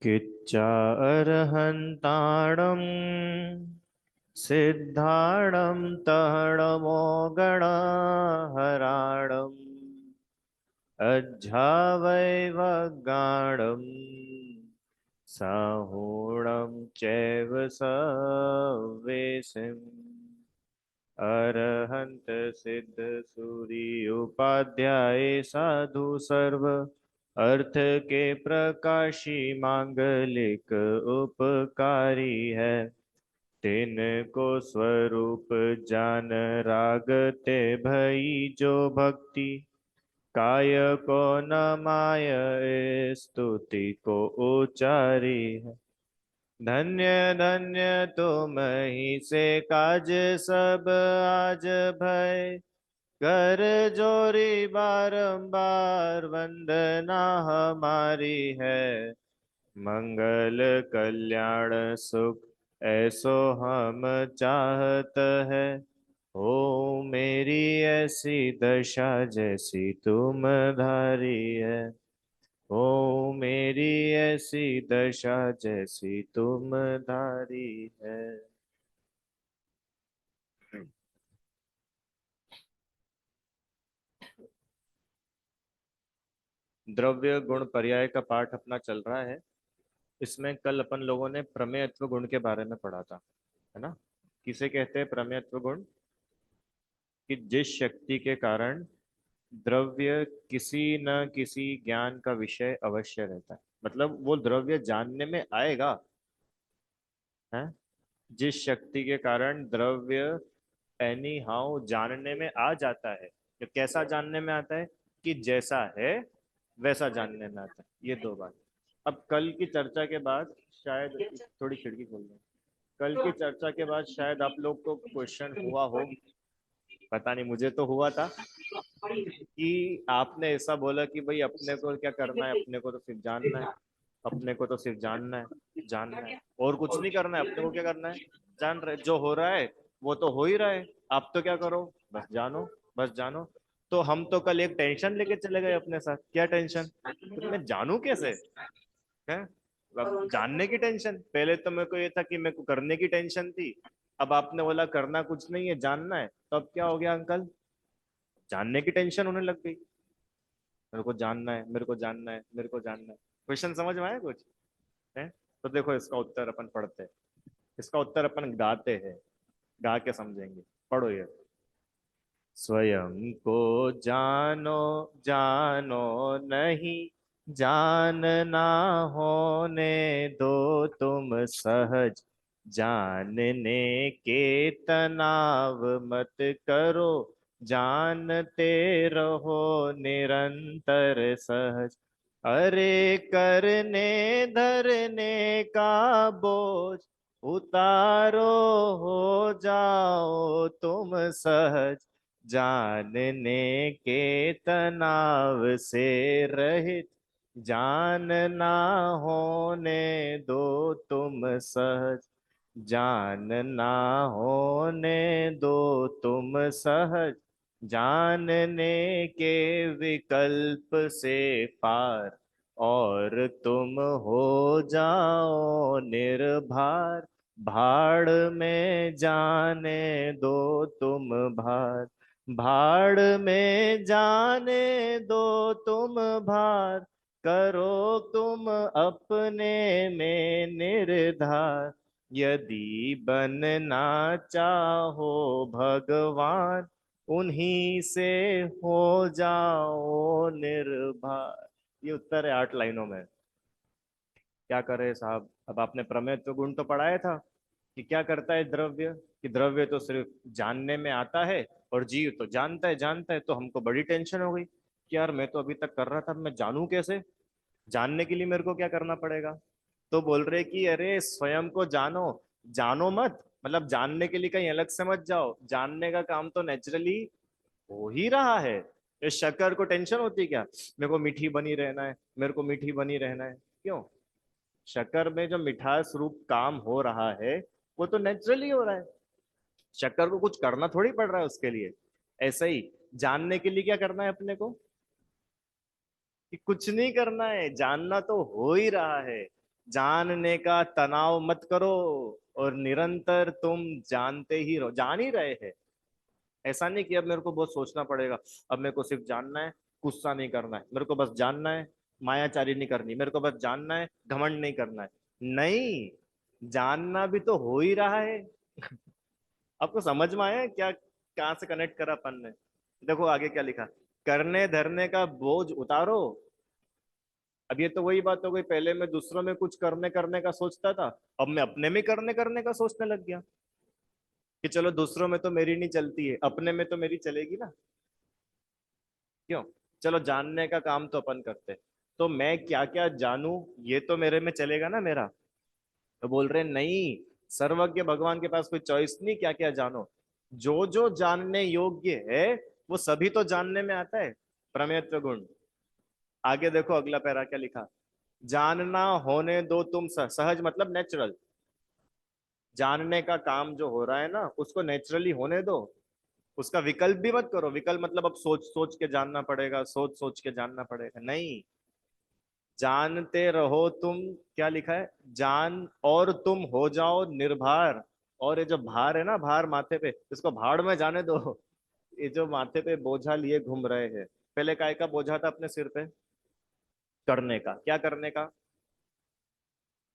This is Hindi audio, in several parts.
किच्चा अर्हन्ताणं सिद्धाणं तरणमोगणहराणम् अज्झावैवगाणं साहूणं चैव सवेशिम् अरहंत सिद्ध सूरी उपाध्याय साधु सर्व अर्थ के प्रकाशी मांगलिक उपकारी है। तिनको स्वरूप जान रागते भई जो भक्ति काय को न माय स्तुति को उचारी है। धन्य धन्य तुम ही से काज सब आज भय कर जोरी बारंबार वंदना हमारी है। मंगल कल्याण सुख ऐसो हम चाहत है। हो मेरी ऐसी दशा जैसी तुम धारी है। ओ मेरी ऐसी दशा जैसी तुम धारी है। द्रव्य गुण पर्याय का पाठ अपना चल रहा है। इसमें कल अपन लोगों ने प्रमेयत्व गुण के बारे में पढ़ा था, है ना। किसे कहते हैं प्रमेयत्व गुण? कि जिस शक्ति के कारण द्रव्य किसी न किसी ज्ञान का विषय अवश्य रहता है, मतलब वो द्रव्य जानने में आएगा, है। जिस शक्ति के कारण द्रव्य एनी हाउ जानने में आ जाता है। तो कैसा जानने में आता है? कि जैसा है वैसा जानने में आता है। ये दो बात। अब कल की चर्चा के बाद शायद थोड़ी खिड़की खोल दें। कल की चर्चा के बाद शायद आप लोग को क्वेश्चन हुआ हो, पता नहीं, मुझे तो हुआ था कि आपने ऐसा बोला कि भाई अपने को क्या करना है, अपने को तो सिर्फ जानना है, अपने को तो सिर्फ जानना है, जानना है और कुछ नहीं करना है। अपने को क्या करना है? जान रहे, जो हो रहा है वो तो हो ही रहा है। आप तो क्या करो, बस जानो, बस जानो। तो हम तो कल एक टेंशन लेके चले गए अपने साथ। क्या टेंशन? तो मैं जानू कैसे, है। अब जानने की टेंशन, पहले तो मेरे को ये था कि मेरे को करने की टेंशन थी। अब आपने बोला करना कुछ नहीं है, जानना है, तो अब क्या हो गया अंकल? जानने की टेंशन होने लग गई। मेरे को जानना है, मेरे को जानना है, मेरे को जानना है। क्वेश्चन समझ में आया कुछ? है। तो देखो इसका उत्तर अपन पढ़ते हैं। इसका उत्तर अपन गाते हैं, गा के समझेंगे। पढ़ो ये। स्वयं को जानो, जानो नहीं जानना होने दो तुम सहज। जानने के तनाव मत करो, जानते रहो निरंतर सहज। अरे करने धरने का बोझ उतारो, हो जाओ तुम सहज। जानने के तनाव से रहित, जानना होने दो तुम सहज। जानना होने दो तुम सहज। जानने के विकल्प से पार और तुम हो जाओ निर्भार। भाड़ में जाने दो तुम भार, भाड़ में जाने दो तुम भार। करो तुम अपने में निर्धार। यदि बनना चाहो भगवान, उन्हीं से हो जाओ निर्भर। ये उत्तर है 8 लाइनों में। क्या करे साहब, अब आपने प्रमेय गुण तो पढ़ाया था कि क्या करता है द्रव्य, कि द्रव्य तो सिर्फ जानने में आता है और जीव तो जानता है, जानता है। तो हमको बड़ी टेंशन हो गई कि यार मैं तो अभी तक कर रहा था, मैं जानूं कैसे? जानने के लिए मेरे को क्या करना पड़ेगा? तो बोल रहे कि अरे स्वयं को जानो, जानो मत, मतलब जानने के लिए कहीं अलग से मत जाओ। जानने का काम तो नेचुरली हो ही रहा है। ये शक्कर को टेंशन होती है क्या? मेरे को मीठी बनी रहना है, मेरे को मीठी बनी रहना है, क्यों? शक्कर में जो मिठास रूप काम हो रहा है वो तो नेचुरली हो रहा है। शक्कर को कुछ करना थोड़ी पड़ रहा है उसके लिए। ऐसा ही जानने के लिए क्या करना है अपने को? कि कुछ नहीं करना है, जानना तो हो ही रहा है। जानने का तनाव मत करो, और निरंतर तुम जानते ही रहो, जान ही रहे हैं। ऐसा नहीं कि अब मेरे को बहुत सोचना पड़ेगा, अब मेरे को सिर्फ जानना है, गुस्सा नहीं करना है, मेरे को बस जानना है, मायाचारी नहीं करनी, मेरे को बस जानना है, घमंड नहीं करना है। नहीं, जानना भी तो हो ही रहा है। आपको समझ में आया क्या, कहाँ से कनेक्ट करा अपन ने? देखो आगे क्या लिखा, करने धरने का बोझ उतारो। अब ये तो वही बात हो गई, पहले मैं दूसरों में कुछ करने करने का सोचता था, अब मैं अपने में करने करने का सोचने लग गया कि चलो दूसरों में तो मेरी नहीं चलती है, अपने में तो मेरी चलेगी ना। क्यों? चलो जानने का काम तो अपन करते, तो मैं क्या क्या जानूं, ये तो मेरे में चलेगा ना मेरा। तो बोल रहे नहीं, सर्वज्ञ भगवान के पास कोई चॉइस नहीं क्या क्या जानो, जो जो जानने योग्य है वो सभी तो जानने में आता है, प्रमेयत्व गुण। आगे देखो अगला पैरा क्या लिखा, जानना होने दो तुम सहज मतलब नेचुरल। जानने का काम जो हो रहा है ना उसको नेचुरली होने दो, उसका विकल्प भी मत करो। विकल्प मतलब अब सोच सोच के जानना पड़ेगा, सोच सोच के जानना पड़ेगा, नहीं। जानते रहो तुम, क्या लिखा है, जान और तुम हो जाओ निर्भर। और ये जो भार है ना, भार माथे पे, इसको भाड़ में जाने दो। ये जो माथे पे बोझा लिए घूम रहे हैं, पहले काय का बोझा था अपने सिर पे? करने का। क्या करने का?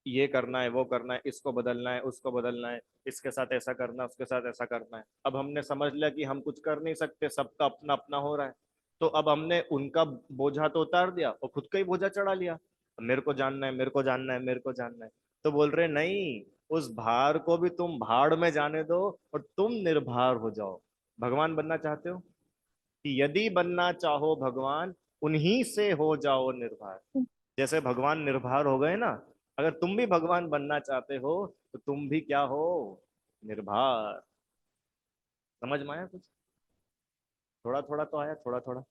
ये करना है, वो करना है, इसको बदलना है, उसको बदलना है, इसके साथ ऐसा करना है, उसके साथ ऐसा करना है। अब हमने समझ लिया कि हम कुछ कर नहीं सकते, सबका अपना अपना हो रहा है, तो अब हमने उनका बोझा तो उतार दिया और खुद का ही बोझा चढ़ा लिया। मेरे को जानना है, मेरे को जानना है, मेरे को जानना है। तो बोल रहे नहीं, उस भार को भी तुम भाड़ में जाने दो और तुम निर्भर हो जाओ। भगवान बनना चाहते हो कि यदि बनना चाहो भगवान, उन्हीं से हो जाओ निर्भर। जैसे भगवान निर्भर हो गए ना, अगर तुम भी भगवान बनना चाहते हो तो तुम भी क्या हो, निर्भर। समझ में आया कुछ? थोड़ा थोड़ा तो आया, थोड़ा थोड़ा।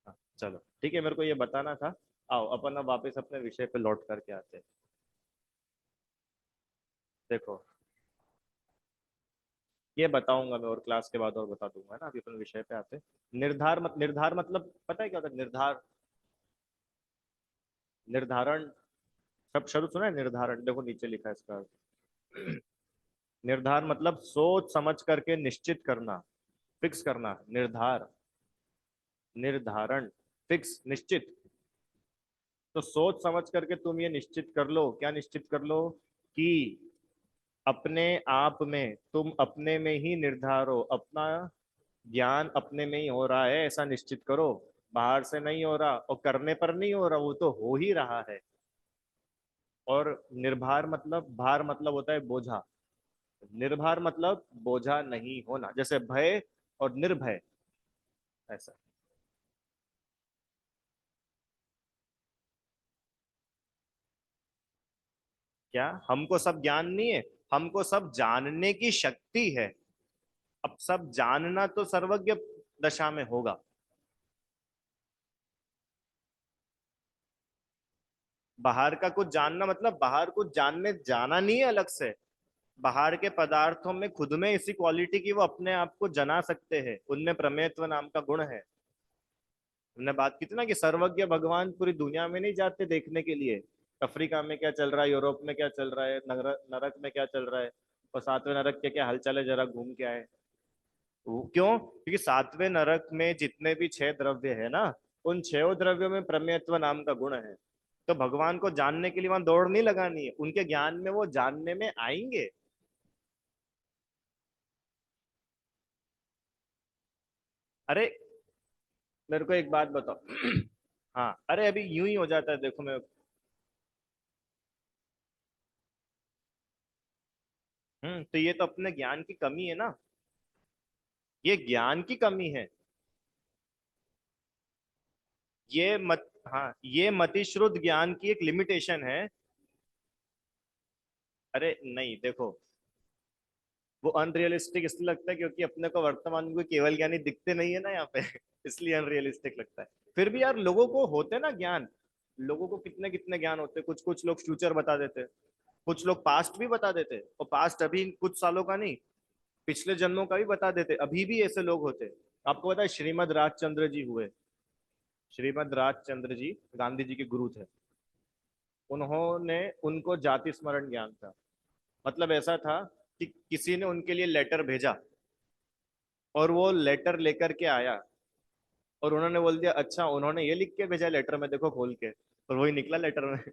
हाँ, चलो ठीक है, मेरे को ये बताना था। आओ अपन अब वापस अपने विषय पे लौट करके आते हैं। देखो, ये बताऊंगा मैं और क्लास के बाद और बता दूंगा ना, अभी अपन विषय पे आते हैं। निर्धार मतलब पता है क्या होता है? निर्धार, निर्धारण, सब शब्द सुना है? निर्धारण देखो नीचे लिखा है इसका अर्थ। निर्धार मतलब सोच समझ करके निश्चित करना, फिक्स करना, निर्धार, निर्धारण, फिक्स, निश्चित। तो सोच समझ करके तुम ये निश्चित कर लो, क्या निश्चित कर लो, कि अपने आप में, तुम अपने में ही निर्धार हो, अपना ज्ञान अपने में ही हो रहा है ऐसा निश्चित करो। बाहर से नहीं हो रहा और करने पर नहीं हो रहा, वो तो हो ही रहा है। और निर्भर मतलब, भार मतलब होता है बोझा, निर्भर मतलब बोझा नहीं होना, जैसे भय और निर्भय, ऐसा। क्या हमको सब ज्ञान नहीं है? हमको सब जानने की शक्ति है। अब सब जानना तो सर्वज्ञ दशा में होगा। बाहर का कुछ जानना मतलब बाहर कुछ जानने जाना नहीं है अलग से। बाहर के पदार्थों में खुद में इसी क्वालिटी की वो अपने आप को जना सकते हैं, उनमें प्रमेयत्व नाम का गुण है। हमने बात की थी ना कि सर्वज्ञ भगवान पूरी दुनिया में नहीं जाते देखने के लिए, अफ्रीका में क्या चल रहा है, यूरोप में क्या चल रहा है, नरक में क्या चल रहा है, और सातवें नरक के क्या हलचल है, जरा घूम के आए। वो क्यों? क्योंकि सातवें नरक में जितने भी छह द्रव्य है ना, उन छह द्रव्यों में प्रमेयत्व नाम का गुण है। तो भगवान को जानने के लिए वहां दौड़ नहीं लगानी है, उनके ज्ञान में वो जानने में आएंगे। अरे मेरे को एक बात बताओ। हाँ, अरे अभी यूं ही हो जाता है, देखो मैं, तो ये तो अपने ज्ञान की कमी है ना, ये ज्ञान की कमी है। ये मत, हाँ, ये मतिश्रुत ज्ञान की एक लिमिटेशन है। अरे नहीं देखो, वो अनरियलिस्टिक इसलिए लगता है क्योंकि अपने को वर्तमान में कोई केवल ज्ञानी दिखते नहीं है ना यहाँ पे। इसलिए अनरियलिस्टिक लगता है। फिर भी यार लोगों को होते हैं ना ज्ञान, लोगों को कितने कितने ज्ञान होते हैं, कुछ कुछ लोग फ्यूचर बता देते हैं, कुछ लोग पास्ट भी बता देते हैं, और पास्ट अभी कुछ सालों का नहीं, पिछले जन्मों का भी बता देते, अभी भी ऐसे लोग होते हैं। आपको पता है श्रीमद राजचंद्र जी हुए, श्रीमद राजचंद्र जी गांधी जी के गुरु थे। उन्होंने उनको जाति स्मरण ज्ञान था। मतलब ऐसा था कि किसी ने उनके लिए लेटर भेजा और वो लेटर लेकर के आया और उन्होंने बोल दिया अच्छा उन्होंने ये लिख के भेजा लेटर में, देखो खोल के, और वही निकला लेटर में।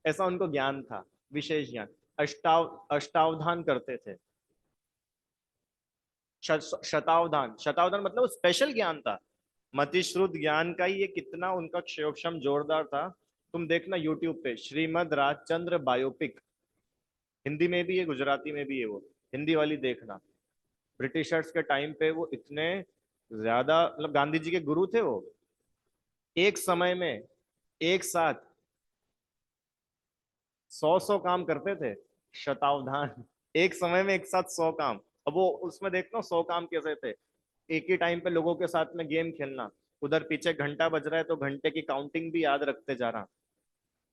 ऐसा उनको ज्ञान था, विशेष ज्ञान। अष्टावधान करते थे। शतावधान, शतावधान मतलब स्पेशल ज्ञान था। मतिश्रुत ज्ञान का ही ये कितना उनका क्षयोक्षम जोरदार था। तुम देखना यूट्यूब पे श्रीमद राजचंद्र बायोपिक, हिंदी में भी है गुजराती में भी है वो, हिंदी वाली देखना। ब्रिटिशर्स के टाइम पे वो इतने ज्यादा, मतलब गांधी जी के गुरु थे वो। एक समय में एक साथ 100 काम करते थे। शतावधान, एक समय में एक साथ 100 काम। अब वो उसमें देखना 100 काम कैसे थे। एक ही टाइम पे लोगों के साथ में गेम खेलना, उधर पीछे घंटा बज रहा है तो घंटे की काउंटिंग भी याद रखते जा रहा।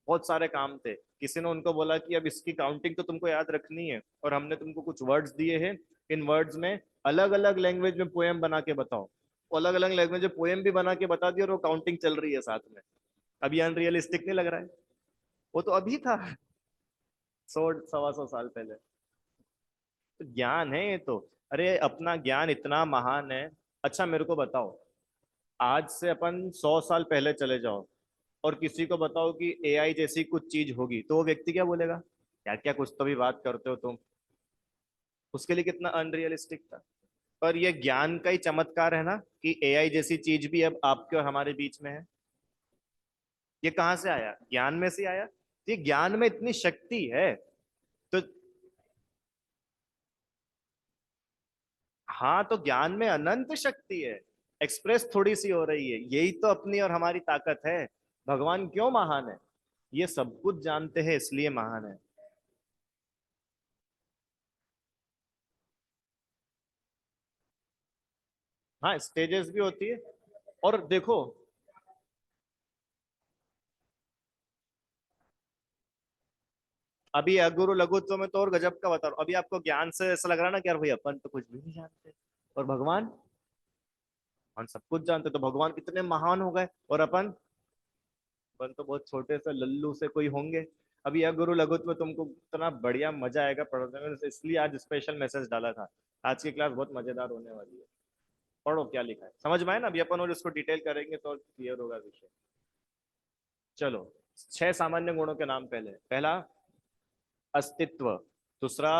बहुत सारे काम थे। किसी ने उनको बोला कि अब इसकी काउंटिंग तो तुमको याद रखनी है और हमने तुमको कुछ वर्ड्स दिए हैं, इन वर्ड्स में अलग अलग लैंग्वेज में पोएम बना के बताओ। अलग अलग लैंग्वेज में पोएम भी बना के बता दिया और वो काउंटिंग चल रही है साथ में। अभी अनरियलिस्टिक नहीं लग रहा है? वो तो अभी था, 100 125 साल पहले। तो ज्ञान है ये तो। अरे अपना ज्ञान इतना महान है। अच्छा मेरे को बताओ, आज से अपन 100 साल पहले चले जाओ और किसी को बताओ कि एआई जैसी कुछ चीज होगी, तो वो व्यक्ति क्या बोलेगा? क्या क्या कुछ तो भी बात करते हो तुम। उसके लिए कितना अनरियलिस्टिक था। पर ये ज्ञान का ही चमत्कार है ना, कि एआई जैसी चीज भी अब आपके और हमारे बीच में है। ये कहाँ से आया? ज्ञान में से आया। ये ज्ञान में इतनी शक्ति है। तो हाँ, तो ज्ञान में अनंत शक्ति है। एक्सप्रेस थोड़ी सी हो रही है, यही तो अपनी और हमारी ताकत है। भगवान क्यों महान है? ये सब कुछ जानते हैं इसलिए महान है। हाँ, स्टेजेस भी होती है। और देखो, अभी अगुरु लघुत्व में तो और गजब का बता रहा हूं। अभी आपको ज्ञान से ऐसा लग रहा है ना कि यार भाई अपन तो कुछ भी नहीं जानते, और भगवान, हम सब कुछ जानते, तो भगवान कितने महान हो गए और अपन अपन तो बहुत छोटे से लल्लू से कोई होंगे। अभी अगुरु लघुत्व तुमको इतना बढ़िया मजा आएगा पढ़ने में, इसलिए आज स्पेशल मैसेज डाला था। आज की क्लास बहुत मजेदार होने वाली है। पढ़ो क्या लिखा है, समझ में आए ना? अभी अपन और इसको डिटेल करेंगे तो क्लियर होगा विषय। चलो, 6 सामान्य गुणों के नाम। पहले, पहला अस्तित्व, दूसरा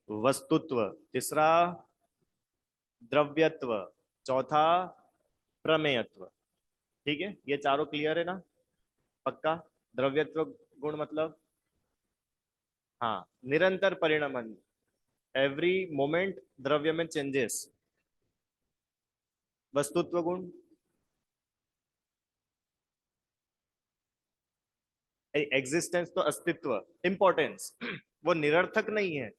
वस्तुत्व, तीसरा द्रव्यत्व, चौथा प्रमेयत्व। ठीक है, ये चारों क्लियर है ना? पक्का? द्रव्यत्व गुण मतलब, हाँ, निरंतर परिणमन, एवरी मोमेंट द्रव्य में चेंजेस। वस्तुत्व गुण, एग्जिस्टेंस तो अस्तित्व, इंपॉर्टेंस, वो निरर्थक नहीं है।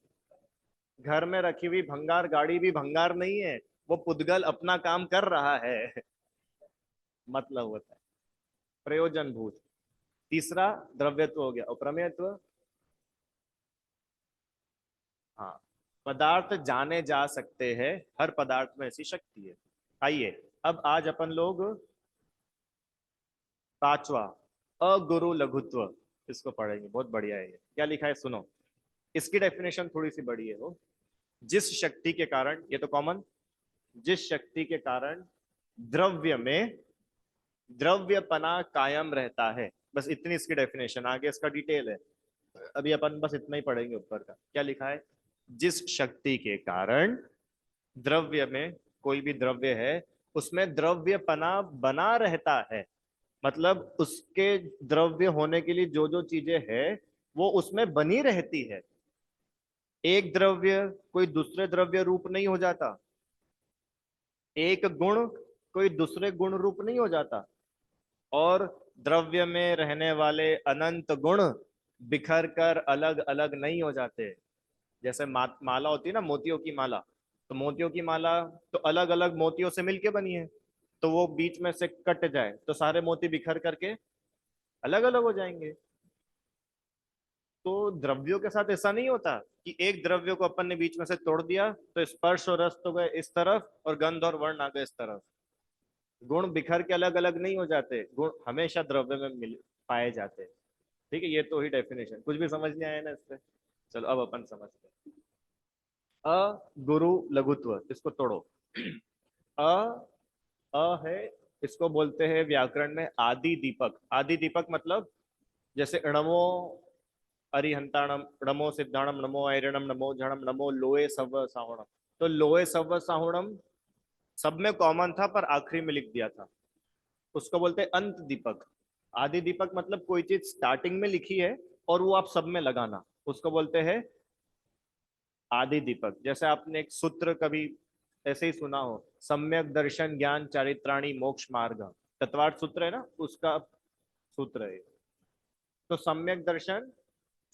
घर में रखी हुई भंगार गाड़ी भी भंगार नहीं है, वो पुद्गल अपना काम कर रहा है। मतलब होता है प्रयोजन भूत। तीसरा द्रव्यत्व हो गया, और प्रमेयत्व, हाँ, पदार्थ जाने जा सकते हैं, हर पदार्थ में ऐसी शक्ति है। आइए, अब आज अपन लोग पांचवा, अगुरु लघुत्व, इसको पढ़ेंगे। बहुत बढ़िया है ये। क्या लिखा है सुनो। इसकी डेफिनेशन थोड़ी सी बड़ी है वो। जिस शक्ति के कारण, ये तो कॉमन, जिस शक्ति के कारण द्रव्य में द्रव्यपना कायम रहता है। बस इतनी इसकी डेफिनेशन, आगे इसका डिटेल है। अभी अपन बस इतना ही पढ़ेंगे ऊपर का। क्या लिखा है? जिस शक्ति के कारण द्रव्य में, कोई भी द्रव्य है, उसमें द्रव्यपना बना रहता है। मतलब उसके द्रव्य होने के लिए जो जो चीजें हैं वो उसमें बनी रहती है। एक द्रव्य कोई दूसरे द्रव्य रूप नहीं हो जाता। एक गुण कोई दूसरे गुण रूप नहीं हो जाता। और द्रव्य में रहने वाले अनंत गुण बिखर कर अलग अलग नहीं हो जाते। जैसे माला होती है ना, मोतियों की माला, तो मोतियों की माला तो अलग अलग मोतियों से मिलके बनी है। तो वो बीच में से कट जाए तो सारे मोती बिखर करके अलग अलग हो जाएंगे। तो द्रव्यों के साथ ऐसा नहीं होता कि एक द्रव्य को अपन ने बीच में से तोड़ दिया तो स्पर्श और रस तो गए इस तरफ और गंध और वर्ण आ गए इस तरफ। गुण बिखर के अलग अलग नहीं हो जाते, गुण हमेशा द्रव्य में मिल पाए जाते हैं। ठीक है, ये तो ही डेफिनेशन, कुछ भी समझ नहीं आया ना इससे। चलो अब अपन समझते हैं। अ गुरु लघुत्व, इसको तोड़ो। अ है, इसको बोलते हैं व्याकरण में आदि दीपक। आदि दीपक मतलब जैसे णमो अरिहंताणम, नमो सिद्धाणम, नमो ऐरणम, नमो झणम, नमो लोए सव साहुणम। तो लोए सव साहुणम सब में कॉमन था पर आखिरी में लिख दिया था, उसको बोलते हैं अंत दीपक। आदि दीपक मतलब कोई चीज स्टार्टिंग में लिखी है और वो आप सब में लगाना, उसको बोलते हैं आदि दीपक। जैसे आपने एक सूत्र कभी ऐसे ही सुना हो, सम्यक दर्शन ज्ञान चारित्राणी मोक्ष मार्ग, तत्वार्थ सूत्र है ना, उसका सूत्र है। तो सम्यक दर्शन,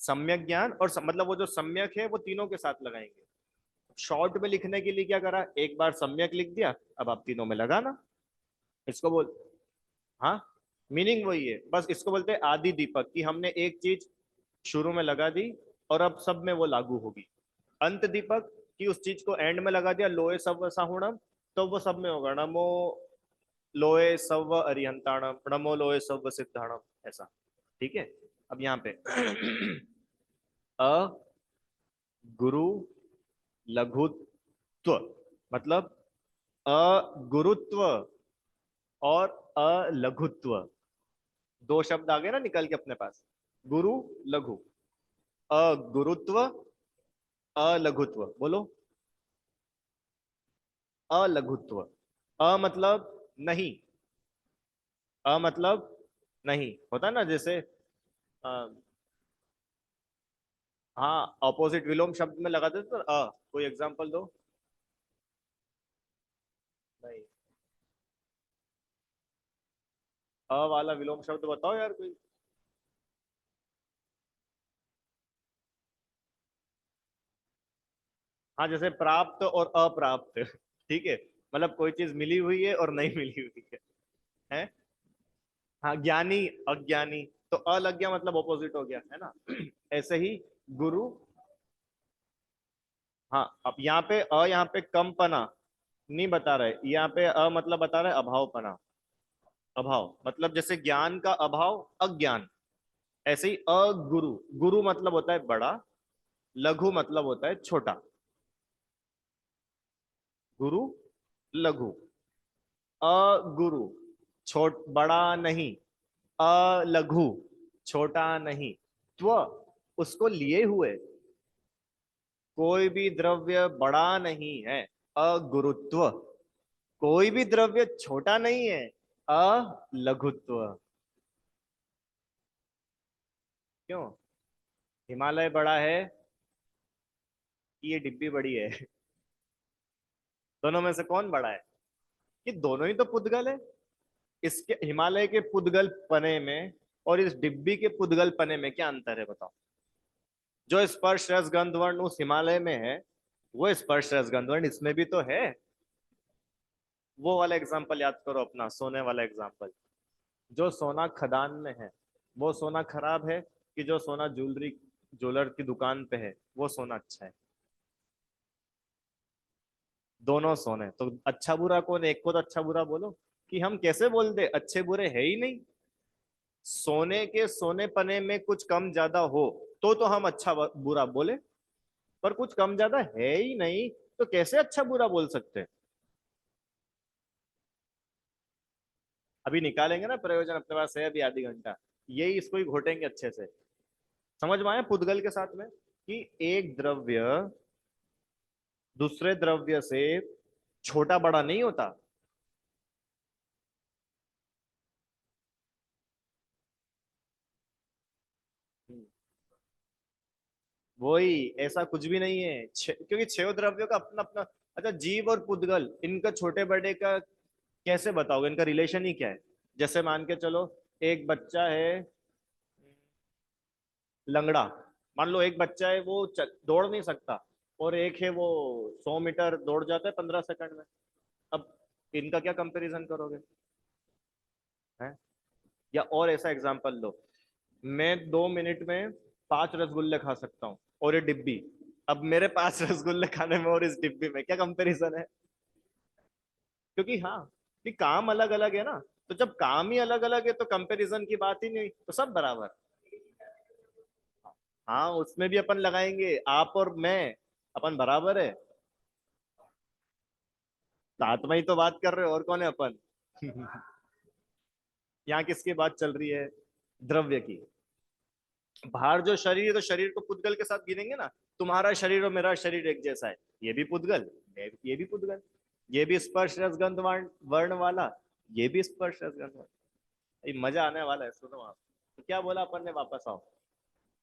सम्यक ज्ञान और मतलब वो जो सम्यक है वो तीनों के साथ लगाएंगे। शॉर्ट में लिखने के लिए क्या करा, एक बार सम्यक लिख दिया, अब आप तीनों में लगाना, इसको बोल। हाँ, मीनिंग वही है, बस इसको बोलते हैं आदि दीपक, कि हमने एक चीज शुरू में लगा दी और अब सब में वो लागू होगी। अंत दीपक कि उस चीज को एंड में लगा दिया, लोए सव साहुणम, तो वो सब में होगा, नमो लोए सव अरिहंताणम, नमो लोए सव सिद्धाणम, ऐसा। ठीक है। अब यहाँ पे अ गुरु लघुत्व मतलब अगुरुत्व और अलघुत्व, दो शब्द आ गए ना निकल के अपने पास, गुरु लघु। अगुरुत्व अलघुत्व, बोलो। अलघुत्व, अ मतलब नहीं, अ मतलब नहीं होता ना, जैसे अ, हाँ ऑपोजिट विलोम शब्द में लगा देते तो कोई एग्जांपल दो। नहीं, अ वाला विलोम शब्द बताओ यार कोई। हाँ, जैसे प्राप्त और अप्राप्त। ठीक है, मतलब कोई चीज मिली हुई है और नहीं मिली हुई है। हाँ, ज्ञानी अज्ञानी, तो अलग गया मतलब ऑपोजिट हो गया, है ना। ऐसे ही गुरु। हाँ, अब यहाँ पे यहाँ पे कमपना नहीं बता रहे, यहाँ पे मतलब बता रहे अभावपना। अभाव मतलब जैसे ज्ञान का अभाव अज्ञान, ऐसे ही अगुरु। गुरु मतलब होता है बड़ा, लघु मतलब होता है छोटा। गुरु लघु, अगुरु छोट बड़ा नहीं, अलघु छोटा नहीं, त्व उसको लिए हुए, कोई भी द्रव्य बड़ा नहीं है, अगुरुत्व। कोई भी द्रव्य छोटा नहीं है, अलघुत्व। क्यों, हिमालय बड़ा है कि ये डिब्बी बड़ी है? दोनों में से कौन बड़ा है? कि दोनों ही तो पुद्गल है। इसके हिमालय के पुद्गल पने में और इस डिब्बी के पुद्गल पने में क्या अंतर है बताओ। जो स्पर्श रस गंध वर्ण उस हिमालय में है, वो स्पर्श रस गंध वर्ण इसमें भी तो है। वो वाला एग्जाम्पल याद करो अपना, सोने वाला एग्जाम्पल। जो सोना खदान में है वो सोना खराब है, कि जो सोना ज्वेलरी ज्वेलर की दुकान पे है वो सोना अच्छा है? दोनों सोने, तो अच्छा बुरा कौन है? एक को तो अच्छा बुरा बोलो। कि हम कैसे बोल दे अच्छे बुरे है ही नहीं। सोने के सोने पने में कुछ कम ज्यादा हो तो हम अच्छा बुरा बोले, पर कुछ कम ज्यादा है ही नहीं, तो कैसे अच्छा बुरा बोल सकते हैं? अभी निकालेंगे ना प्रयोजन, अपने पास है अभी आधी घंटा, यही इसको ही घोटेंगे अच्छे से। समझ में आया पुद्गल के साथ में, कि एक द्रव्य दूसरे द्रव्य से छोटा बड़ा नहीं होता। वही, ऐसा कुछ भी नहीं है, क्योंकि छह द्रव्यों का अपना अपना। अच्छा, जीव और पुद्गल इनका छोटे बड़े का कैसे बताओगे, इनका रिलेशन ही क्या है? जैसे मान के चलो, एक बच्चा है लंगड़ा, मान लो एक बच्चा है वो दौड़ नहीं सकता, और एक है वो 100 मीटर दौड़ जाता है 15 सेकंड में। अब इनका क्या कंपैरिजन करोगे? है? या और ऐसा एग्जांपल लो, मैं 2 मिनट में 5 रसगुल्ले खा सकता हूँ और ये डिब्बी, अब मेरे 5 रसगुल्ले खाने में और इस डिब्बी में क्या कंपैरिजन है? क्योंकि हाँ, कि काम अलग अलग है ना, तो जब काम ही अलग अलग है तो कंपैरिजन की बात ही नहीं, तो सब बराबर। हाँ उसमें भी अपन लगाएंगे, आप और मैं अपन बराबर है। तो आत्मा ही तो बात कर रहे हो, और कौन है अपन? यहाँ किसकी बात चल रही है? द्रव्य की। बाहर जो शरीर है, तो शरीर को पुद्गल के साथ गिनेंगे ना। तुम्हारा शरीर और मेरा शरीर एक जैसा है, ये भी पुद्गल, ये भी पुद्गल। ये भी स्पर्श रसगंध वर्ण वर्ण वाला, ये भी स्पर्श रसगंध वाला। ये मजा आने वाला है, सुनो आप। तो क्या बोला अपन ने, वापस आओ।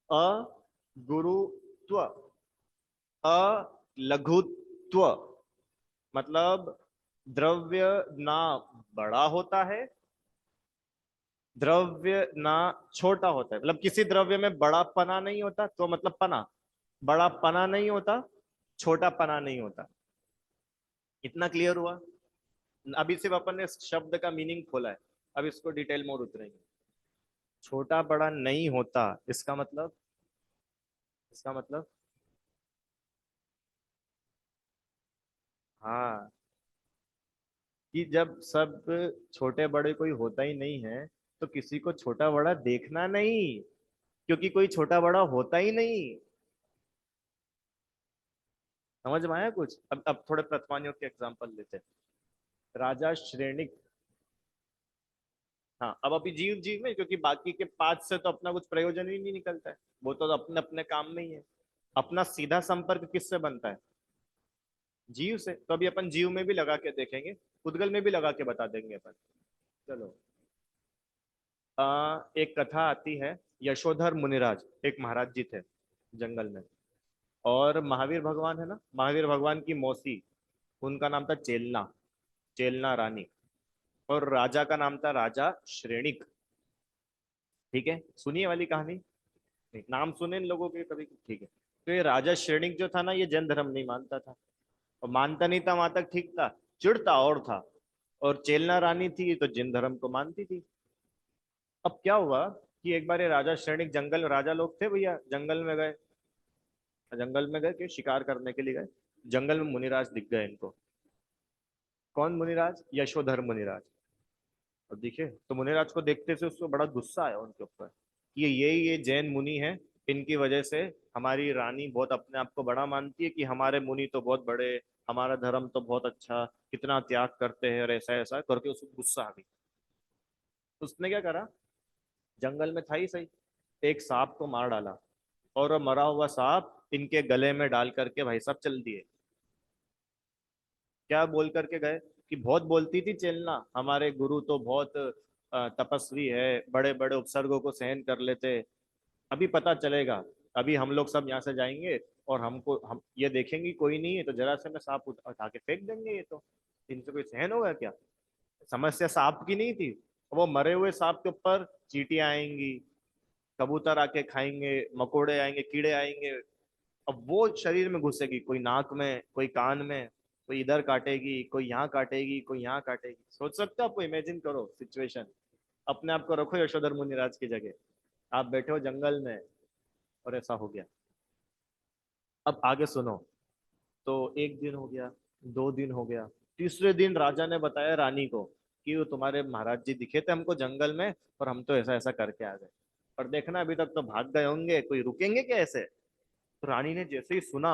अगुरुत्व, अलघुत्व, मतलब द्रव्य ना बड़ा होता है, द्रव्य ना छोटा होता है। मतलब किसी द्रव्य में बड़ा पना नहीं होता, तो मतलब पना, बड़ा पना नहीं होता, छोटा पना नहीं होता। इतना क्लियर हुआ? अभी सिर्फ अपन ने शब्द का मीनिंग खोला है, अब इसको डिटेल में और उतरेंगे। छोटा बड़ा नहीं होता, इसका मतलब, इसका मतलब, हाँ, कि जब सब छोटे बड़े कोई होता ही नहीं है, तो किसी को छोटा बड़ा देखना नहीं, क्योंकि कोई छोटा बड़ा होता ही नहीं। समझ में आया कुछ? अब थोड़े प्रतिमानियों के एग्जांपल लेते हैं। राजा श्रेणिक। हाँ, अब अभी जीव जीव में, क्योंकि बाकी के पांच से तो अपना कुछ प्रयोजन ही नहीं निकलता है, वो तो अपने अपने काम में ही है। अपना सीधा संपर्क किससे बनता है? जीव से। तो अभी अपन जीव में भी लगा के देखेंगे, उद्गल में भी लगा के बता देंगे अपन। चलो। एक कथा आती है, यशोधर मुनिराज एक महाराज जी थे जंगल में। और महावीर भगवान है ना, महावीर भगवान की मौसी, उनका नाम था चेलना, चेलना रानी। और राजा का नाम था राजा श्रेणिक। ठीक है, सुनिए वाली कहानी। नहीं, नाम सुने इन लोगों के कभी? ठीक है। तो ये राजा श्रेणिक जो था ना, ये जैन धर्म नहीं मानता था, और मानता नहीं था वहां तक ठीक था, चिढ़ता और था। और चेलना रानी थी तो जैन धर्म को मानती थी। अब क्या हुआ कि एक बार ये राजा श्रेणिक जंगल, राजा लोग थे भैया, जंगल में गए। जंगल में गए कि शिकार करने के लिए गए। जंगल में मुनिराज दिख गए इनको। कौन मुनिराज? यशोधर मुनिराज। और दिखे तो मुनिराज को देखते से उसको बड़ा गुस्सा आया उनके ऊपर, कि ये जैन मुनि है, इनकी वजह से हमारी रानी बहुत अपने आप को बड़ा मानती है, कि हमारे मुनि तो बहुत बड़े, हमारा धर्म तो बहुत अच्छा, कितना त्याग करते हैं, और ऐसा ऐसा करके उसको गुस्सा आ गई। तो उसने क्या करा, जंगल में था ही सही, एक सांप को मार डाला, और वो मरा हुआ सांप इनके गले में डाल करके भाई साहब चल दिए। क्या बोल करके गए? कि बहुत बोलती थी चेलना, हमारे गुरु तो बहुत तपस्वी है, बड़े बड़े उपसर्गों को सहन कर लेते। अभी पता चलेगा, अभी हम लोग सब यहाँ से जाएंगे, और हमको हम ये देखेंगे कोई नहीं है, तो जरा से में सांप उठा के फेंक देंगे, ये तो इनसे कोई सहन होगा क्या? समस्या सांप की नहीं थी, वो मरे हुए सांप के ऊपर चींटियां आएंगी, कबूतर आके खाएंगे, मकोड़े आएंगे, कीड़े आएंगे। अब वो शरीर में घुसेगी, कोई नाक में, कोई कान में, कोई इधर काटेगी, कोई यहाँ काटेगी, कोई यहाँ काटेगी। सोच सकते हो? आपको इमेजिन करो सिचुएशन, अपने आप को रखो यशोधर मुनिराज की जगह, आप बैठे हो जंगल में, और ऐसा हो गया। अब आगे सुनो। तो एक दिन हो गया, दो दिन हो गया, तीसरे दिन राजा ने बताया रानी को कि वो तुम्हारे महाराज जी दिखे थे हमको जंगल में, और हम तो ऐसा ऐसा करके आ गए। पर देखना अभी तक तो भाग गए होंगे, कोई रुकेंगे क्या ऐसे? तो रानी ने जैसे ही सुना,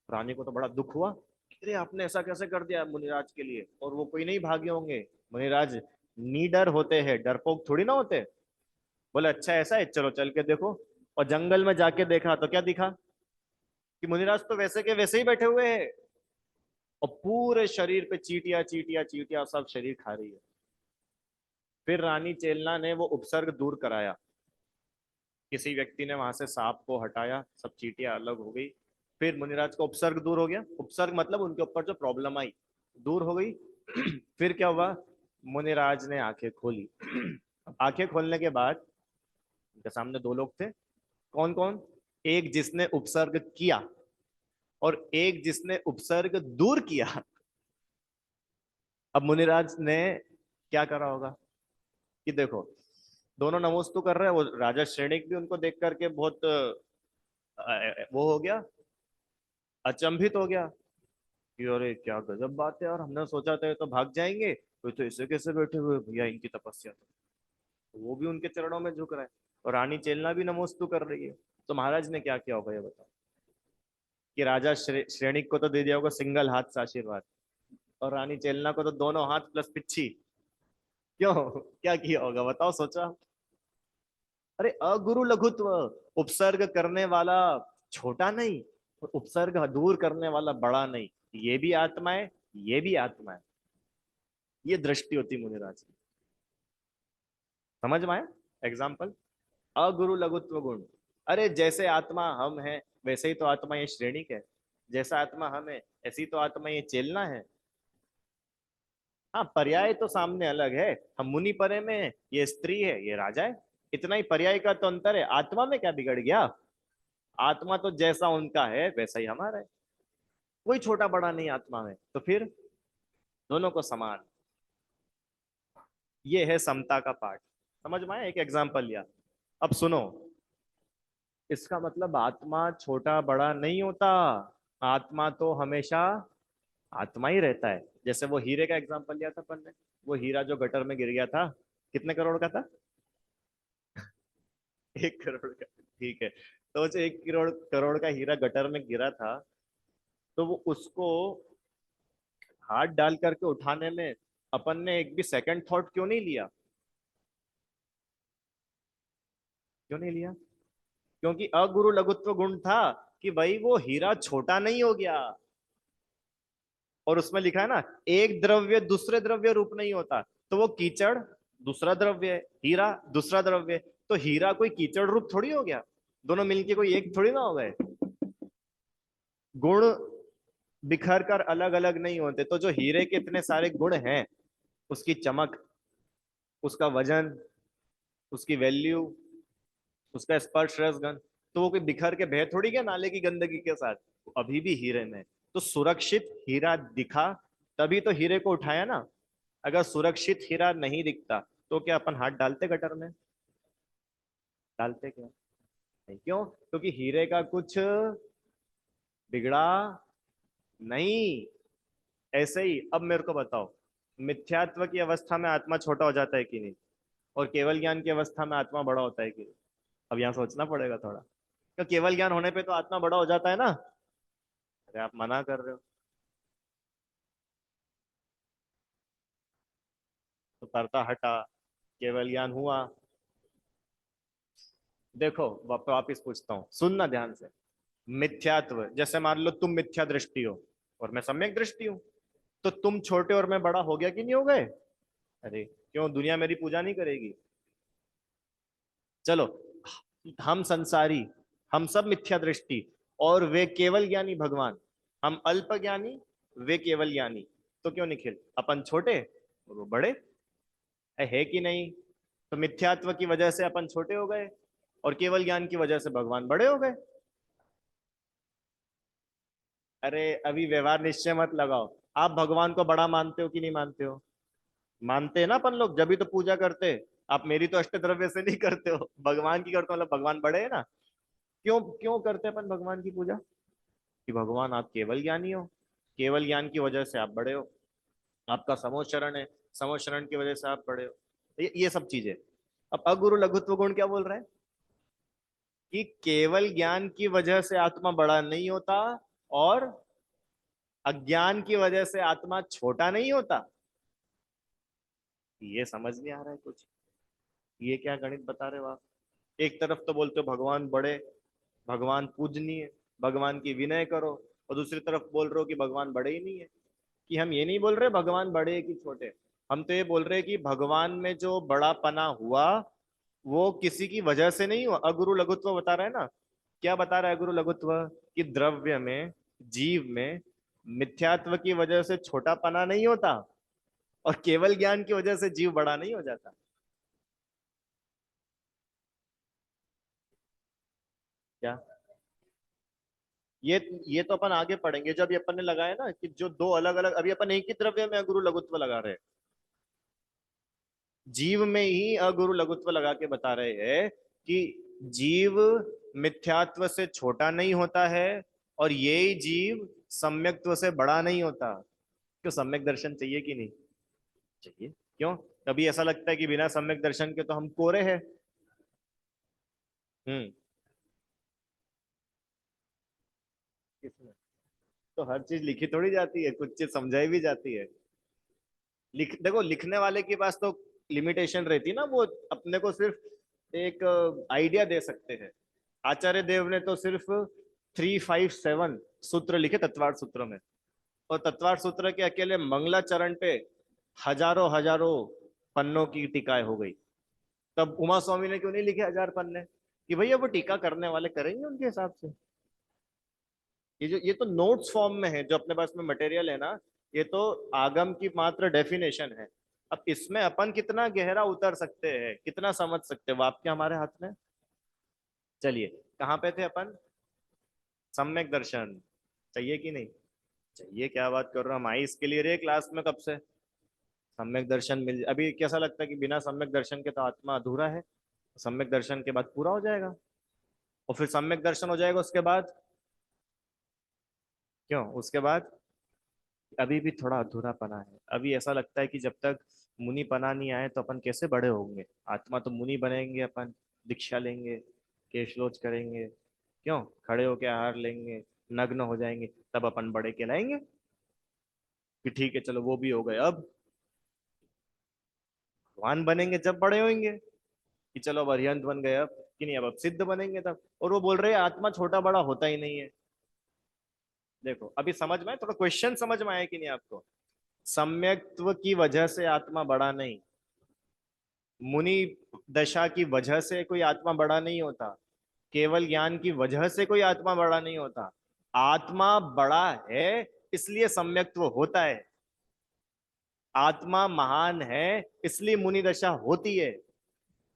रानी को तो बड़ा दुख हुआ, अरे आपने ऐसा कैसे कर दिया मुनिराज के लिए, और वो कोई नहीं भागे होंगे। मुनिराज निडर होते हैं, डरपोक थोड़ी ना होते। बोले अच्छा ऐसा है, चलो चल के देखो। और जंगल में जाके देखा तो क्या दिखा, कि मुनिराज तो वैसे के वैसे ही बैठे हुए हैं, और पूरे शरीर पे चीटियां चीटियां चीटियां सब शरीर खा रही है। फिर रानी चेलना ने वो उपसर्ग दूर कराया, किसी व्यक्ति ने वहां से सांप को हटाया, सब चीटियां अलग हो गई। फिर मुनिराज का उपसर्ग दूर हो गया, उपसर्ग मतलब उनके ऊपर जो प्रॉब्लम आई दूर हो गई। फिर क्या हुआ, मुनिराज ने आंखें खोली। आंखें खोलने के बाद उनके सामने दो लोग थे। कौन कौन? एक जिसने उपसर्ग किया, और एक जिसने उपसर्ग दूर किया। अब मुनिराज ने क्या करा होगा, कि देखो दोनों नमोस्तु कर रहे हैं, वो राजा श्रेणिक भी उनको देख करके बहुत वो हो गया, अचंभित हो गया, कि अरे क्या गजब बात है, और हमने सोचा था ये तो भाग जाएंगे, कोई तो ऐसे कैसे बैठे हुए भैया, इनकी तपस्या तो वो भी उनके चरणों में झुक रहा है। और रानी चेलना भी नमोस्तु कर रही है। तो महाराज ने क्या किया होगा ये बताओ? कि राजा श्रेणिक को तो दे दिया होगा सिंगल हाथ से आशीर्वाद, और रानी चेलना को तो दोनों हाथ प्लस पिच्छी। क्यों? क्या किया होगा बताओ, सोचा? अरे अगुरु लघुत्व, उपसर्ग करने वाला छोटा नहीं, और उपसर्ग दूर करने वाला बड़ा नहीं। ये भी आत्मा है, ये भी आत्मा है। ये दृष्टि होती मुनिराज की। समझ में आया एग्जाम्पल? अगुरु लघुत्व गुण। अरे जैसे आत्मा हम है, वैसे ही तो आत्मा ये श्रेणिक है। जैसा आत्मा हम है, ऐसी तो आत्मा ये चेलना है। हाँ, पर्याय तो सामने अलग है। हम मुनि परे में है, ये स्त्री है, ये राजा है। इतना ही पर्याय का तो अंतर है। आत्मा में क्या बिगड़ गया? आत्मा तो जैसा उनका है वैसा ही हमारा है। कोई छोटा बड़ा नहीं आत्मा में, तो फिर दोनों को समान। ये है समता का पाठ। समझ में आया? एक एग्जाम्पल लिया। अब सुनो, इसका मतलब आत्मा छोटा बड़ा नहीं होता। आत्मा तो हमेशा आत्मा ही रहता है। जैसे वो हीरे का एग्जाम्पल लिया था अपन ने, वो हीरा जो गटर में गिर गया था, कितने करोड़ का था? 1 करोड़ का। ठीक है, तो जो 1 करोड़ करोड़ का हीरा गटर में गिरा था, तो वो उसको हाथ डाल करके उठाने में अपन ने एक भी सेकंड थॉट क्यों नहीं लिया? क्यों नहीं लिया? क्योंकि अगुरु लघुत्व गुण था कि भाई वो हीरा छोटा नहीं हो गया। और उसमें लिखा है ना, एक द्रव्य दूसरे द्रव्य रूप नहीं होता। तो वो कीचड़ दूसरा द्रव्य है, हीरा दूसरा द्रव्य है। तो हीरा कोई कीचड़ रूप थोड़ी हो गया, दोनों मिलके कोई एक थोड़ी ना हो गए। गुण बिखर कर अलग अलग नहीं होते। तो जो हीरे के इतने सारे गुण हैं, उसकी चमक, उसका वजन, उसकी वैल्यू, उसका स्पर्श रस गंध, तो वो कोई बिखर के बह थोड़ी गया नाले की गंदगी के साथ। अभी भी हीरे में। तो सुरक्षित हीरा दिखा, तभी तो हीरे को उठाया ना। अगर सुरक्षित हीरा नहीं दिखता, तो क्या अपन हाथ डालते गटर में? डालते क्या? नहीं। क्यों? क्योंकि हीरे का कुछ बिगड़ा नहीं। ऐसे ही अब मेरे को बताओ, मिथ्यात्व की अवस्था में आत्मा छोटा हो जाता है कि नहीं? और केवल ज्ञान की अवस्था में आत्मा बड़ा होता है कि नहीं? अब यहाँ सोचना पड़ेगा थोड़ा। तो केवल ज्ञान होने पे तो आत्मा बड़ा हो जाता है ना। अरे आप मना कर रहे हो। तो करता हटा, केवल ज्ञान हुआ। देखो वापिस पूछता हूँ, सुनना ध्यान से। मिथ्यात्व, जैसे मान लो तुम मिथ्या दृष्टि हो और मैं सम्यक दृष्टि हूँ, तो तुम छोटे और मैं बड़ा हो गया कि नहीं हो गए? अरे क्यों, दुनिया मेरी पूजा नहीं करेगी? चलो, हम संसारी, हम सब मिथ्या दृष्टि, और वे केवल ज्ञानी भगवान। हम अल्प ज्ञानी, वे केवल ज्ञानी। तो क्यों निखिल, अपन छोटे और वो बड़े? है कि नहीं? तो मिथ्यात्व की वजह से अपन छोटे हो गए, और केवल ज्ञान की वजह से भगवान बड़े हो गए। अरे अभी व्यवहार निश्चय मत लगाओ। आप भगवान को बड़ा मानते हो कि नहीं मानते हो? मानते हैं ना अपन लोग, जब भी तो पूजा करते। आप मेरी तो अष्ट द्रव्य से नहीं करते हो, भगवान की करते हो, मतलब भगवान बड़े है ना। क्यों क्यों करते हैं अपन भगवान की पूजा? कि भगवान आप केवल ज्ञानी हो, केवल ज्ञान की वजह से आप बड़े हो। आपका समोचरण है, समोचरण की वजह से आप बड़े हो। ये सब चीजें। अब अगुरु लघुत्व गुण क्या बोल रहे हैं? कि केवल ज्ञान की वजह से आत्मा बड़ा नहीं होता, और अज्ञान की वजह से आत्मा छोटा नहीं होता। ये समझ नहीं आ रहा है कुछ? ये क्या गणित बता रहे हो आप? एक तरफ तो बोलते हो भगवान बड़े, भगवान पूजनीय, भगवान की विनय करो, और दूसरी तरफ बोल रहे हो कि भगवान बड़े ही नहीं है। कि हम ये नहीं बोल रहे भगवान बड़े है कि छोटे, हम तो ये बोल रहे कि भगवान में जो बड़ापना हुआ, वो किसी की वजह से नहीं हुआ। अगुरु लघुत्व बता रहा है ना। क्या बता रहा है अगुरु लघुत्व? कि द्रव्य में, जीव में मिथ्यात्व की वजह से छोटापना नहीं होता, और केवल ज्ञान की वजह से जीव बड़ा नहीं हो जाता। क्या? ये तो अपन आगे पढ़ेंगे, जब ये अपन ने लगाया ना कि जो दो अलग अलग, अभी अपन एक ही द्रव्य में अगुरु लघुत्व लगा रहे हैं। जीव में ही अगुरु लघुत्व लगा के बता रहे हैं कि जीव मिथ्यात्व से छोटा नहीं होता है, और ये जीव सम्यक्त्व से बड़ा नहीं होता। क्यों, सम्यक दर्शन चाहिए कि नहीं चाहिए? क्यों? कभी ऐसा लगता है कि बिना सम्यक दर्शन के तो हम कोरे हैं? हम्म। किसमें? तो हर चीज लिखी थोड़ी जाती है, कुछ चीज समझाई भी जाती है। देखो, लिखने वाले के पास तो लिमिटेशन रहती ना, वो अपने को सिर्फ एक आइडिया दे सकते हैं। आचार्य देव ने तो सिर्फ 357 सूत्र लिखे तत्वार्थ सूत्र में, और तत्वार्थ सूत्र के अकेले मंगलाचरण पे हजारों हजारों पन्नों की टीकाएं हो गई। तब उमा स्वामी ने क्यों नहीं लिखे 1000 पन्ने, कि भैया वो टीका करने वाले करेंगे उनके हिसाब से। ये तो नोट्स फॉर्म में है, जो अपने पास में मटेरियल है ना, ये तो आगम की मात्र डेफिनेशन है। अब इसमें अपन कितना गहरा उतर सकते हैं, कितना समझ सकते हैं, वो आपके हमारे हाथ में। चलिए, कहाँ पे थे अपन? सम्यक दर्शन चाहिए कि नहीं चाहिए? क्या बात कर रहा हूँ, हम आई इसके लिए रहे क्लास में कब से। सम्यक दर्शन मिल, अभी कैसा लगता है कि बिना सम्यक दर्शन के तो आत्मा अधूरा है। सम्यक दर्शन के बाद पूरा हो जाएगा, और फिर सम्यक दर्शन हो जाएगा उसके बाद। क्यों उसके बाद? अभी भी थोड़ा अधूरा पना है, अभी ऐसा लगता है कि जब तक मुनि पना नहीं आए तो अपन कैसे बड़े होंगे। आत्मा तो मुनि बनेंगे अपन, दीक्षा लेंगे, केशलोच करेंगे, क्यों खड़े होके आहार लेंगे, नग्न हो जाएंगे, तब अपन बड़े कहलाएंगे। कि ठीक है चलो वो भी हो गए, अब भगवान बनेंगे जब बड़े होंगे, कि चलो अब अरिहंत बन गए अब, कि नहीं अब सिद्ध बनेंगे तब। और वो बोल रहे हैं आत्मा छोटा बड़ा होता ही नहीं है। देखो अभी समझ में आए, थोड़ा क्वेश्चन समझ में आया कि नहीं आपको? सम्यक्त्व की वजह से आत्मा बड़ा नहीं, मुनि दशा की वजह से कोई आत्मा बड़ा नहीं होता, केवल ज्ञान की वजह से कोई आत्मा बड़ा नहीं होता। आत्मा बड़ा है इसलिए सम्यक्त्व होता है। आत्मा महान है इसलिए मुनि दशा होती है।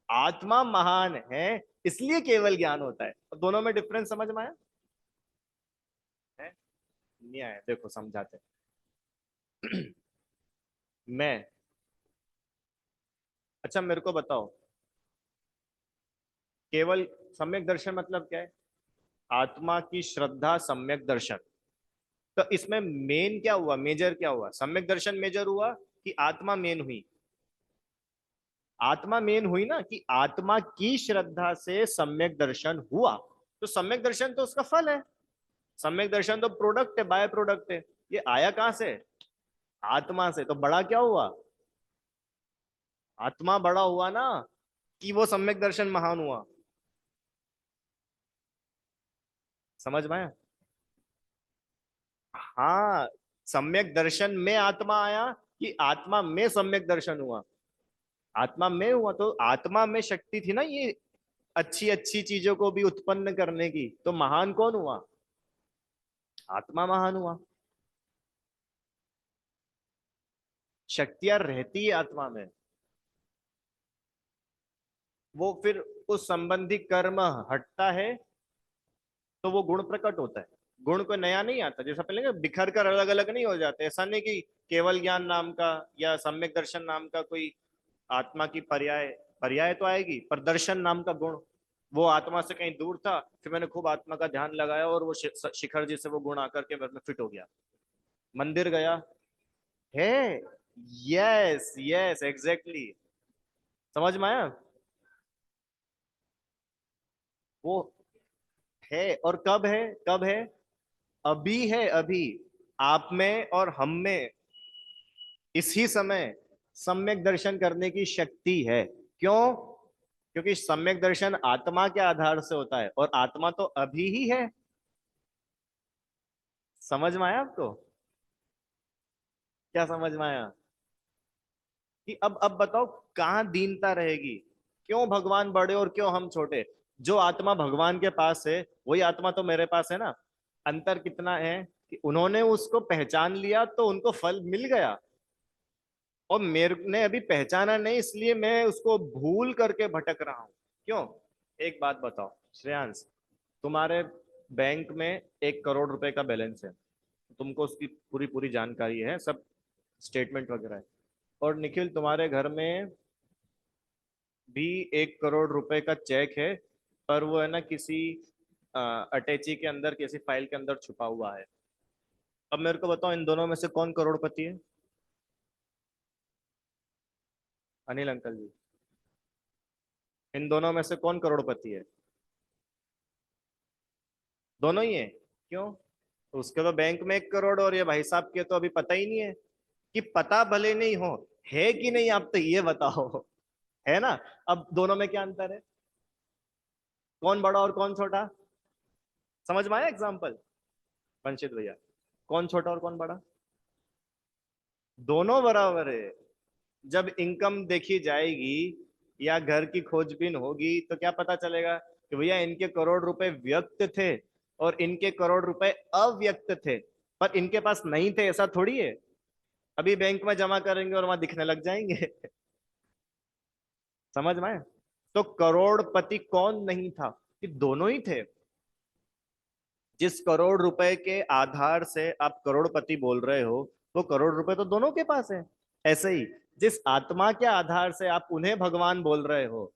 आत्मा महान है इसलिए केवल ज्ञान होता है। तो दोनों में डिफरेंस समझ में आया है? नहीं आया, देखो समझाते हैं। मैं, अच्छा मेरे को बताओ, केवल सम्यक दर्शन मतलब क्या है? आत्मा की श्रद्धा सम्यक दर्शन। तो इसमें मेन क्या हुआ, मेजर क्या हुआ? सम्यक दर्शन मेजर हुआ कि आत्मा मेन हुई? आत्मा मेन हुई ना, कि आत्मा की श्रद्धा से सम्यक दर्शन हुआ। तो सम्यक दर्शन तो उसका फल है, सम्यक दर्शन तो प्रोडक्ट है, बाय प्रोडक्ट है। ये आया कहां से? आत्मा से। तो बड़ा क्या हुआ? आत्मा बड़ा हुआ ना, कि वो सम्यक दर्शन महान हुआ। समझ में आया? हाँ, सम्यक दर्शन में आत्मा आया, कि आत्मा में सम्यक दर्शन हुआ? आत्मा में हुआ, तो आत्मा में शक्ति थी ना ये अच्छी अच्छी चीजों को भी उत्पन्न करने की। तो महान कौन हुआ? आत्मा महान हुआ। शक्तियां रहती है आत्मा में, वो फिर उस संबंधी कर्म हटता है तो वो गुण प्रकट होता है। गुण कोई नया नहीं आता, जैसा पहले बिखर कर अलग अलग नहीं हो जाते। ऐसा नहीं कि केवल ज्ञान नाम का या सम्यक दर्शन नाम का कोई आत्मा की पर्याय, पर्याय तो आएगी पर दर्शन नाम का गुण, वो आत्मा से कहीं दूर था, फिर मैंने खूब आत्मा का ध्यान लगाया और वो शिखर जी से वो गुण आकर के मेरे में फिट हो गया। मंदिर गया है, यस यस एग्जैक्टली। समझ में आया? वो है, और कब है? कब है? अभी है, अभी आप में और हम में इसी समय सम्यक दर्शन करने की शक्ति है। क्यों? क्योंकि सम्यक दर्शन आत्मा के आधार से होता है, और आत्मा तो अभी ही है। समझ में आया आपको? क्या समझ में आया? कि अब बताओ, कहाँ दीनता रहेगी? क्यों भगवान बड़े और क्यों हम छोटे? जो आत्मा भगवान के पास है वही आत्मा तो मेरे पास है ना। अंतर कितना है कि उन्होंने उसको पहचान लिया तो उनको फल मिल गया, और मेरे ने अभी पहचाना नहीं इसलिए मैं उसको भूल करके भटक रहा हूं। क्यों? एक बात बताओ श्रेयांश, तुम्हारे बैंक में 1 करोड़ रुपए का बैलेंस है, तुमको उसकी पूरी पूरी जानकारी है, सब स्टेटमेंट वगैरह है। और निखिल, तुम्हारे घर में भी 1 करोड़ रुपए का चेक है, पर वो है ना किसी अटैची के अंदर, किसी फाइल के अंदर छुपा हुआ है। अब मेरे को बताओ, इन दोनों में से कौन करोड़पति है? अनिल अंकल जी, इन दोनों में से कौन करोड़पति है? दोनों ही है। क्यों? तो उसके तो बैंक में 1 करोड़ और ये भाई साहब के तो अभी पता ही नहीं है। कि पता भले नहीं हो, है कि नहीं आप तो ये बताओ। है ना? अब दोनों में क्या अंतर है? कौन बड़ा और कौन छोटा? समझ में आया एग्जाम्पल वंशित भैया? कौन छोटा और कौन बड़ा? दोनों बराबर है। जब इनकम देखी जाएगी या घर की खोजबीन होगी तो क्या पता चलेगा कि भैया इनके करोड़ रुपए व्यक्त थे और इनके करोड़ रुपए अव्यक्त थे। पर इनके पास नहीं थे ऐसा थोड़ी है। अभी बैंक में जमा करेंगे और वहां दिखने लग जाएंगे। समझ में आया? तो करोड़पति कौन नहीं था? कि दोनों ही थे। जिस करोड़ रुपए के आधार से आप करोड़पति बोल रहे हो, वो करोड़ रुपए तो दोनों के पास है। ऐसे ही जिस आत्मा के आधार से आप उन्हें भगवान बोल रहे हो,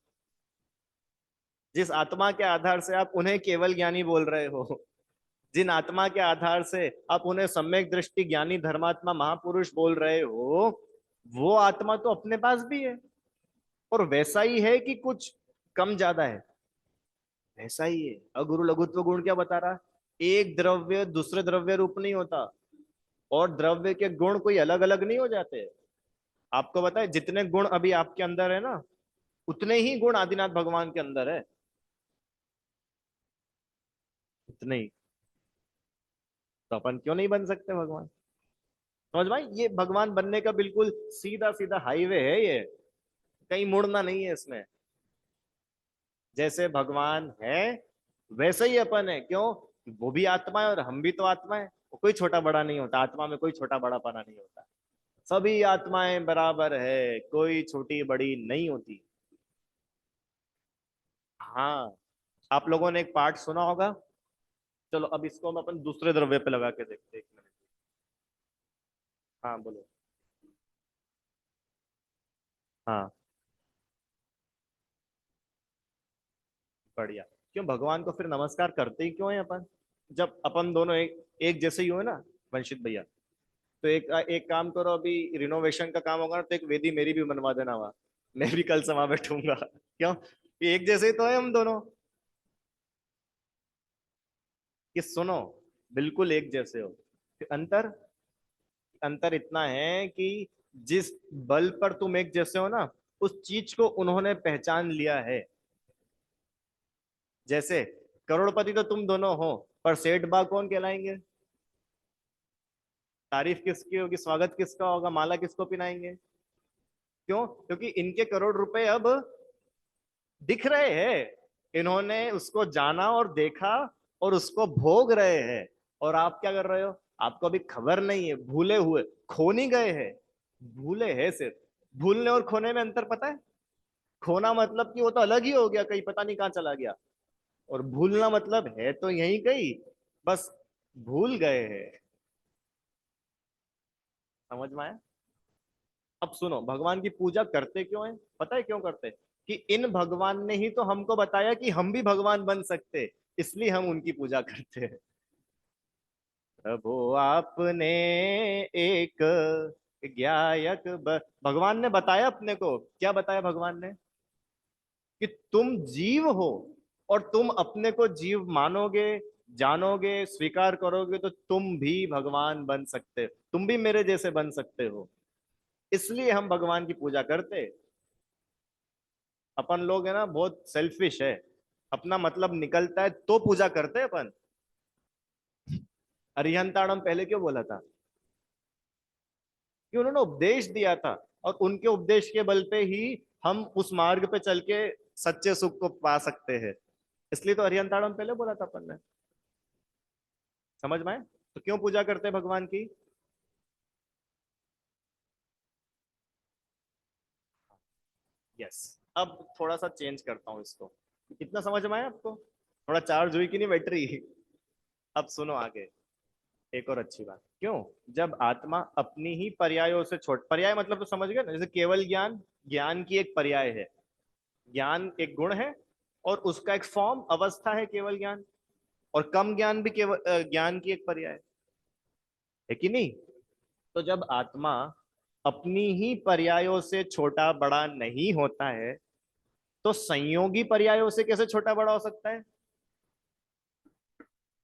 जिस आत्मा के आधार से आप उन्हें केवल ज्ञानी बोल रहे हो, जिन आत्मा के आधार से आप उन्हें सम्यक दृष्टि ज्ञानी धर्मात्मा महापुरुष बोल रहे हो, वो आत्मा तो अपने पास भी है। और वैसा ही है कि कुछ कम ज्यादा है? वैसा ही है। अगुरु लघुत्व गुण क्या बता रहा? एक द्रव्य दूसरे द्रव्य रूप नहीं होता। और द्रव्य के गुण कोई अलग अलग नहीं हो जाते। आपको पता है जितने गुण अभी आपके अंदर है ना, उतने ही गुण आदिनाथ भगवान के अंदर है। उतने ही। तो अपन क्यों नहीं बन सकते भगवान? समझ भाई, ये भगवान बनने का बिल्कुल सीधा सीधा हाईवे है ये। कहीं मुड़ना नहीं है इसमें। जैसे भगवान है वैसे ही अपन है। क्यों? वो भी आत्मा है और हम भी तो आत्मा है। कोई छोटा बड़ा नहीं होता आत्मा में, कोई छोटा बड़ा पना नहीं होता। सभी आत्माएं बराबर है, कोई छोटी बड़ी नहीं होती। हाँ। आप लोगों ने एक पाठ सुना होगा। चलो अब इसको हम अपन दूसरे द्रव्य पे लगा के देखते हैं, 1 मिनट। हाँ बोलो। हाँ। बढ़िया। क्यों भगवान को फिर नमस्कार करते ही क्यों है अपन? जब अपन दोनों एक एक जैसे ही हो ना वंशित भैया, तो एक एक काम करो, अभी रिनोवेशन का काम होगा ना, तो एक वेदी मेरी भी बनवा देना वहां। मैं भी कल समा बैठूंगा। क्यों? ये एक जैसे ही तो है हम दोनों। कि सुनो, बिल्कुल एक जैसे हो। फिर अंतर, अंतर इतना है कि जिस बल पर तुम एक जैसे हो ना, उस चीज को उन्होंने पहचान लिया है। जैसे करोड़पति तो तुम दोनों हो, पर सेठ बा कौन कहलाएंगे? तारीफ किसकी होगी, स्वागत किसका होगा, माला किसको पिनाएंगे? क्यों? क्योंकि इनके करोड़ रुपए अब दिख रहे हैं। इन्होंने उसको जाना और देखा और उसको भोग रहे हैं। और आप क्या कर रहे हो? आपको अभी खबर नहीं है, भूले हुए, खो नहीं गए हैं। भूले हैं सिर्फ। भूलने और खोने में अंतर पता है? खोना मतलब कि वो तो अलग ही हो गया, कहीं पता नहीं कहाँ चला गया। और भूलना मतलब है तो यहीं कहीं, बस भूल गए हैं। समझ में आया? अब सुनो, भगवान की पूजा करते क्यों है? पता है क्यों करते? कि इन भगवान ने ही तो हमको बताया कि हम भी भगवान बन सकते। इसलिए हम उनकी पूजा करते हैं। प्रभु आपने एक भगवान ने बताया अपने को, क्या बताया भगवान ने? कि तुम जीव हो और तुम अपने को जीव मानोगे, जानोगे, स्वीकार करोगे तो तुम भी भगवान बन सकते हो, तुम भी मेरे जैसे बन सकते हो। इसलिए हम भगवान की पूजा करते। अपन लोग है ना बहुत सेल्फिश है। अपना मतलब निकलता है तो पूजा करते हैं अपन। अरिहंताड़म पहले क्यों बोला था? कि उन्होंने उपदेश दिया था। और उनके उपदेश के बल पे ही हम उस मार्ग पे चल के सच्चे सुख को पा सकते हैं। इसलिए तो अरिहंताड़म पहले बोला था अपन ने। समझ में आए? तो क्यों पूजा करते हैं भगवान की? यस। अब थोड़ा सा चेंज करता हूँ इसको। कितना समझ में आया आपको? थोड़ा चार्ज हुई कि नहीं बैटरी? अब सुनो आगे। एक और अच्छी बात। क्यों? जब आत्मा अपनी ही पर्यायों से छोड़, पर्याय मतलब तो समझ गए ना, जैसे केवल ज्ञान, ज्ञान की एक पर्याय है। ज्ञान एक गुण है और उसका एक फॉर्म अवस्था है केवल ज्ञान। और कम ज्ञान भी केवल ज्ञान की एक पर्याय है कि नहीं? तो जब आत्मा अपनी ही पर्यायों से छोटा बड़ा नहीं होता है, तो संयोगी पर्यायों से कैसे छोटा बड़ा हो सकता है?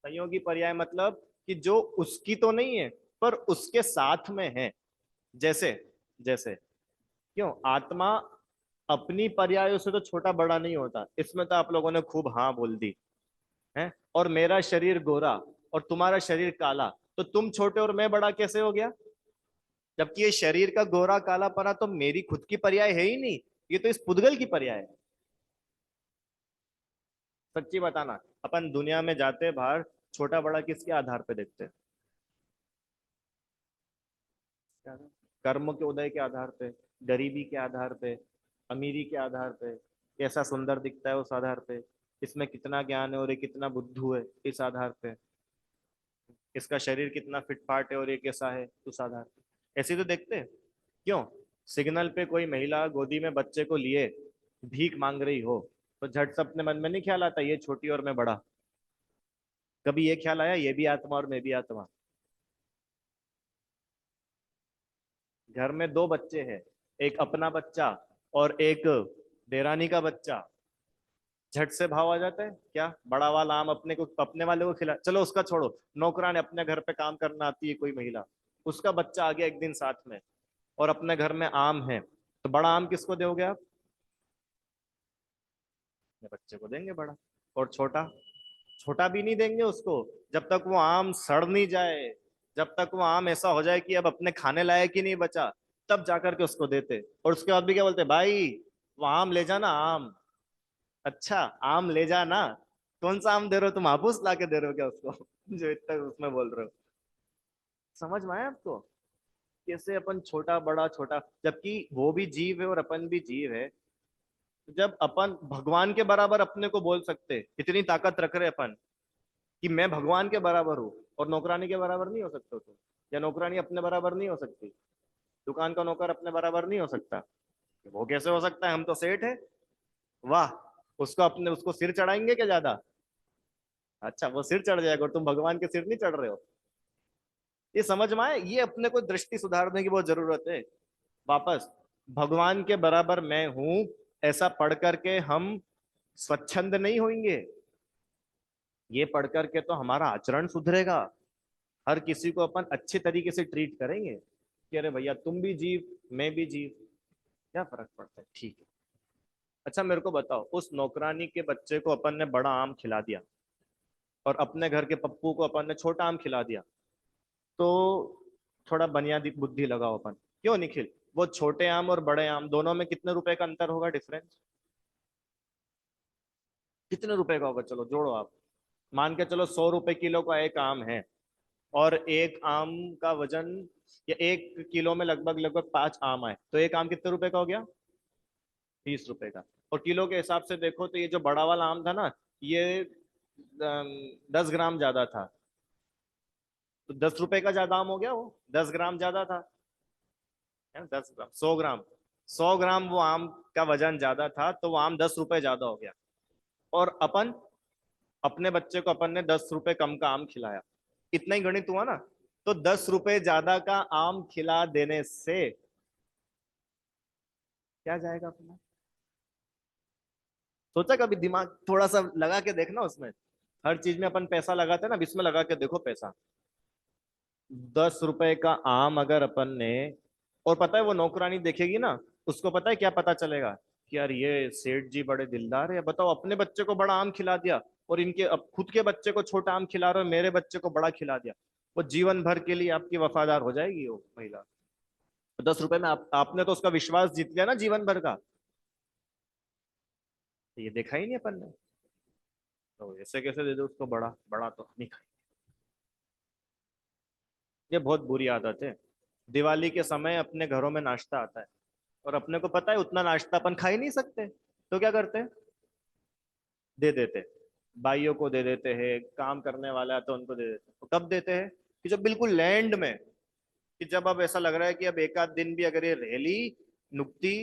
संयोगी पर्याय मतलब कि जो उसकी तो नहीं है पर उसके साथ में है। जैसे, जैसे क्यों आत्मा अपनी पर्यायों से तो छोटा बड़ा नहीं होता, इसमें तो आप लोगों ने खूब हाँ बोल दी है। और मेरा शरीर गोरा और तुम्हारा शरीर काला, तो तुम छोटे और मैं बड़ा कैसे हो गया? जबकि ये शरीर का गोरा काला पना तो मेरी खुद की पर्याय है ही नहीं, ये तो इस पुद्गल की पर्याय है। सच्ची बताना, अपन दुनिया में जाते बाहर, छोटा बड़ा किसके आधार पे देखते हैं? कर्म के उदय के आधार पे, गरीबी के आधार पे, अमीरी के आधार पे, कैसा सुंदर दिखता है उस आधार पे, इसमें कितना ज्ञान है और ये कितना बुद्धू है इस आधार पे, इसका शरीर कितना फिटफाट है और ये कैसा है उस आधार पे, ऐसे तो देखते हैं। क्यों? सिग्नल पे कोई महिला गोदी में बच्चे को लिए भीख मांग रही हो तो झट से अपने मन में नहीं ख्याल आता ये छोटी और मैं बड़ा? कभी ये ख्याल आया ये भी आत्मा और मैं भी आत्मा? घर में दो बच्चे हैं, एक अपना बच्चा और एक देरानी का बच्चा, झट से भाव आ जाता है क्या बड़ा वाला आम अपने को अपने वाले को खिला, चलो उसका छोड़ो, नौकरानी अपने घर पे काम करना आती है कोई महिला, उसका बच्चा आ गया एक दिन साथ में और अपने घर में आम है, तो बड़ा आम किसको दोगे आप? अपने बच्चे को देंगे बड़ा। और छोटा? छोटा भी नहीं देंगे उसको जब तक वो आम सड़ नहीं जाए, जब तक वो आम ऐसा हो जाए कि अब अपने खाने लायक ही नहीं बचा, तब जाकर के उसको देते। और उसके बाद भी क्या बोलते, भाई वो आम ले जाना आम। अच्छा, आम ले जाना? कौन सा आम दे रहे हो तुम, हापुस ला के दे रहे हो क्या उसको जो इतना उसमें बोल रहे हो? समझ में आया आपको? कैसे अपन छोटा बड़ा छोटा, जबकि वो भी जीव है और अपन भी जीव है। जब अपन भगवान के बराबर अपने को बोल सकते, इतनी ताकत रख रहे अपन कि मैं भगवान के बराबर हूँ, और नौकरानी के बराबर नहीं हो सकते तुम, या नौकरानी अपने बराबर नहीं हो सकती, दुकान का नौकर अपने बराबर नहीं हो सकता, वो कैसे हो सकता है? हम तो सेठ है। वाह, उसको अपने उसको सिर चढ़ाएंगे क्या ज्यादा? अच्छा, वो सिर चढ़ जाएगा और तुम भगवान के सिर नहीं चढ़ रहे हो। ये समझ में आए? ये अपने को दृष्टि सुधारने की बहुत जरूरत है। वापस, भगवान के बराबर मैं हूं ऐसा पढ़ करके हम स्वच्छंद नहीं होंगे, ये पढ़ करके तो हमारा आचरण सुधरेगा। हर किसी को अपन अच्छे तरीके से ट्रीट करेंगे कि अरे भैया तुम भी जीव मैं भी जीव, क्या फर्क पड़ता है, ठीक है। अच्छा मेरे को बताओ, उस नौकरानी के बच्चे को अपन ने बड़ा आम खिला दिया और अपने घर के पप्पू को अपन ने छोटा आम खिला दिया, तो थोड़ा बुनियादी बुद्धि लगाओ अपन, क्यों निखिल? वो छोटे आम और बड़े आम दोनों में कितने रुपए का अंतर होगा, डिफरेंस कितने रुपए का होगा? चलो जोड़ो आप। मान के चलो 100 रुपए किलो का एक आम है, और एक आम का वजन, या 1 किलो में लगभग लगभग 5 आम आए, तो एक आम कितने रुपए का हो गया? 30 रुपए का। और किलो के हिसाब से देखो तो ये जो बड़ा वाला आम था ना, ये 10 ग्राम ज्यादा था, तो 10 रुपए का ज्यादा आम हो गया, वो 10 ग्राम ज्यादा था, है ना? 10 ग्राम, 100 ग्राम, 100 ग्राम वो आम का वजन ज्यादा था, तो वो आम 10 रुपए ज्यादा हो गया। और अपन अपने बच्चे को अपन ने 10 रुपए कम का आम खिलाया, इतना ही गणित हुआ ना? तो 10 रुपए ज्यादा का आम खिला देने से क्या जाएगा अपना? सोचा कभी? दिमाग थोड़ा सा लगा के देखना उसमें। हर चीज में अपन पैसा लगाते हैं ना, अब इसमें लगा के देखो पैसा। 10 रुपए का आम अगर अपन ने, और पता है वो नौकरानी देखेगी ना, उसको पता है क्या पता चलेगा कि यार ये सेठ जी बड़े दिलदार है, बताओ अपने बच्चे को बड़ा आम खिला दिया और इनके अब खुद के बच्चे को छोटा आम खिला रहे हो, मेरे बच्चे को बड़ा खिला दिया, वो जीवन भर के लिए आपकी वफादार हो जाएगी वो महिला। तो 10 रुपए में आपने तो उसका विश्वास जीत लिया ना जीवन भर का। तो ये देखा ही नहीं अपन ने, तो ऐसे कैसे दे दो उसको बड़ा, बड़ा तो नहीं खाए। ये बहुत बुरी आदत है। दिवाली के समय अपने घरों में नाश्ता आता है और अपने को पता है उतना नाश्ता अपन खा ही नहीं सकते, तो क्या करते हैं? दे देते, भाइयों को दे देते हैं, काम करने वाला है तो उनको दे देते हैं। तो कब देते हैं? कि जब बिल्कुल लैंड में, कि जब अब ऐसा लग रहा है कि अब एक आध दिन भी अगर ये रैली नुकती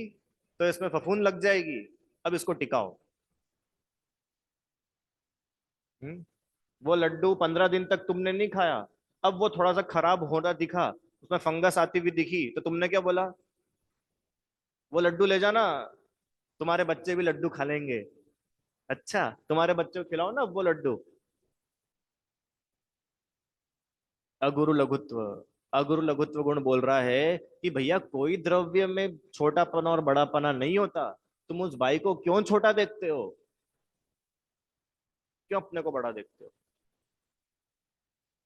तो इसमें फफूंद लग जाएगी, अब इसको टिकाओ। हम्म। वो लड्डू 15 दिन तक तुमने नहीं खाया, अब वो थोड़ा सा खराब होना दिखा, उसमें फंगस आती हुई दिखी, तो तुमने क्या बोला? वो लड्डू ले जाना, तुम्हारे बच्चे भी लड्डू खा लेंगे। अच्छा, तुम्हारे बच्चे को खिलाओ ना वो लड्डू। अगुरु लघुत्व, अगुरु लघुत्व गुण बोल रहा है कि भैया कोई द्रव्य में छोटापना और बड़ापना नहीं होता। तुम उस बाई को क्यों छोटा देखते हो, क्यों अपने को बड़ा देखते हो।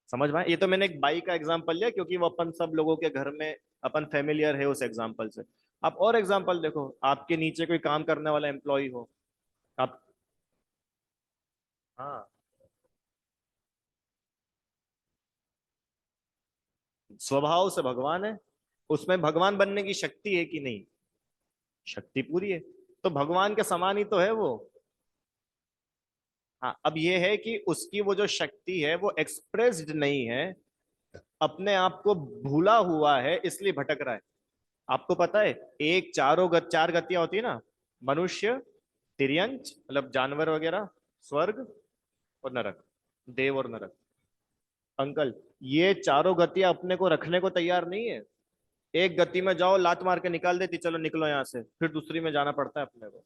समझ में आया? ये तो मैंने एक बाई का एग्जांपल लिया क्योंकि वो अपन सब लोगों के घर में अपन फेमिलियर है उस एग्जांपल से। आप और एग्जांपल देखो, आपके नीचे कोई काम करने वाला एम्प्लॉय हो, आप, हाँ, स्वभाव से भगवान है, उसमें भगवान बनने की शक्ति है कि नहीं, शक्ति पूरी है, तो भगवान के समान ही तो है वो। हाँ, अब ये है कि उसकी वो जो शक्ति है वो एक्सप्रेस्ड नहीं है, अपने आप को भूला हुआ है इसलिए भटक रहा है। आपको पता है, एक चार गतियां होती है ना, मनुष्य, तिर्यंच मतलब जानवर वगैरह, स्वर्ग और नरक, देव और नरक। अंकल, ये चारों गतियां अपने को रखने को तैयार नहीं है। एक गति में जाओ लात मार के निकाल देती, चलो निकलो यहाँ से, फिर दूसरी में जाना पड़ता है अपने को।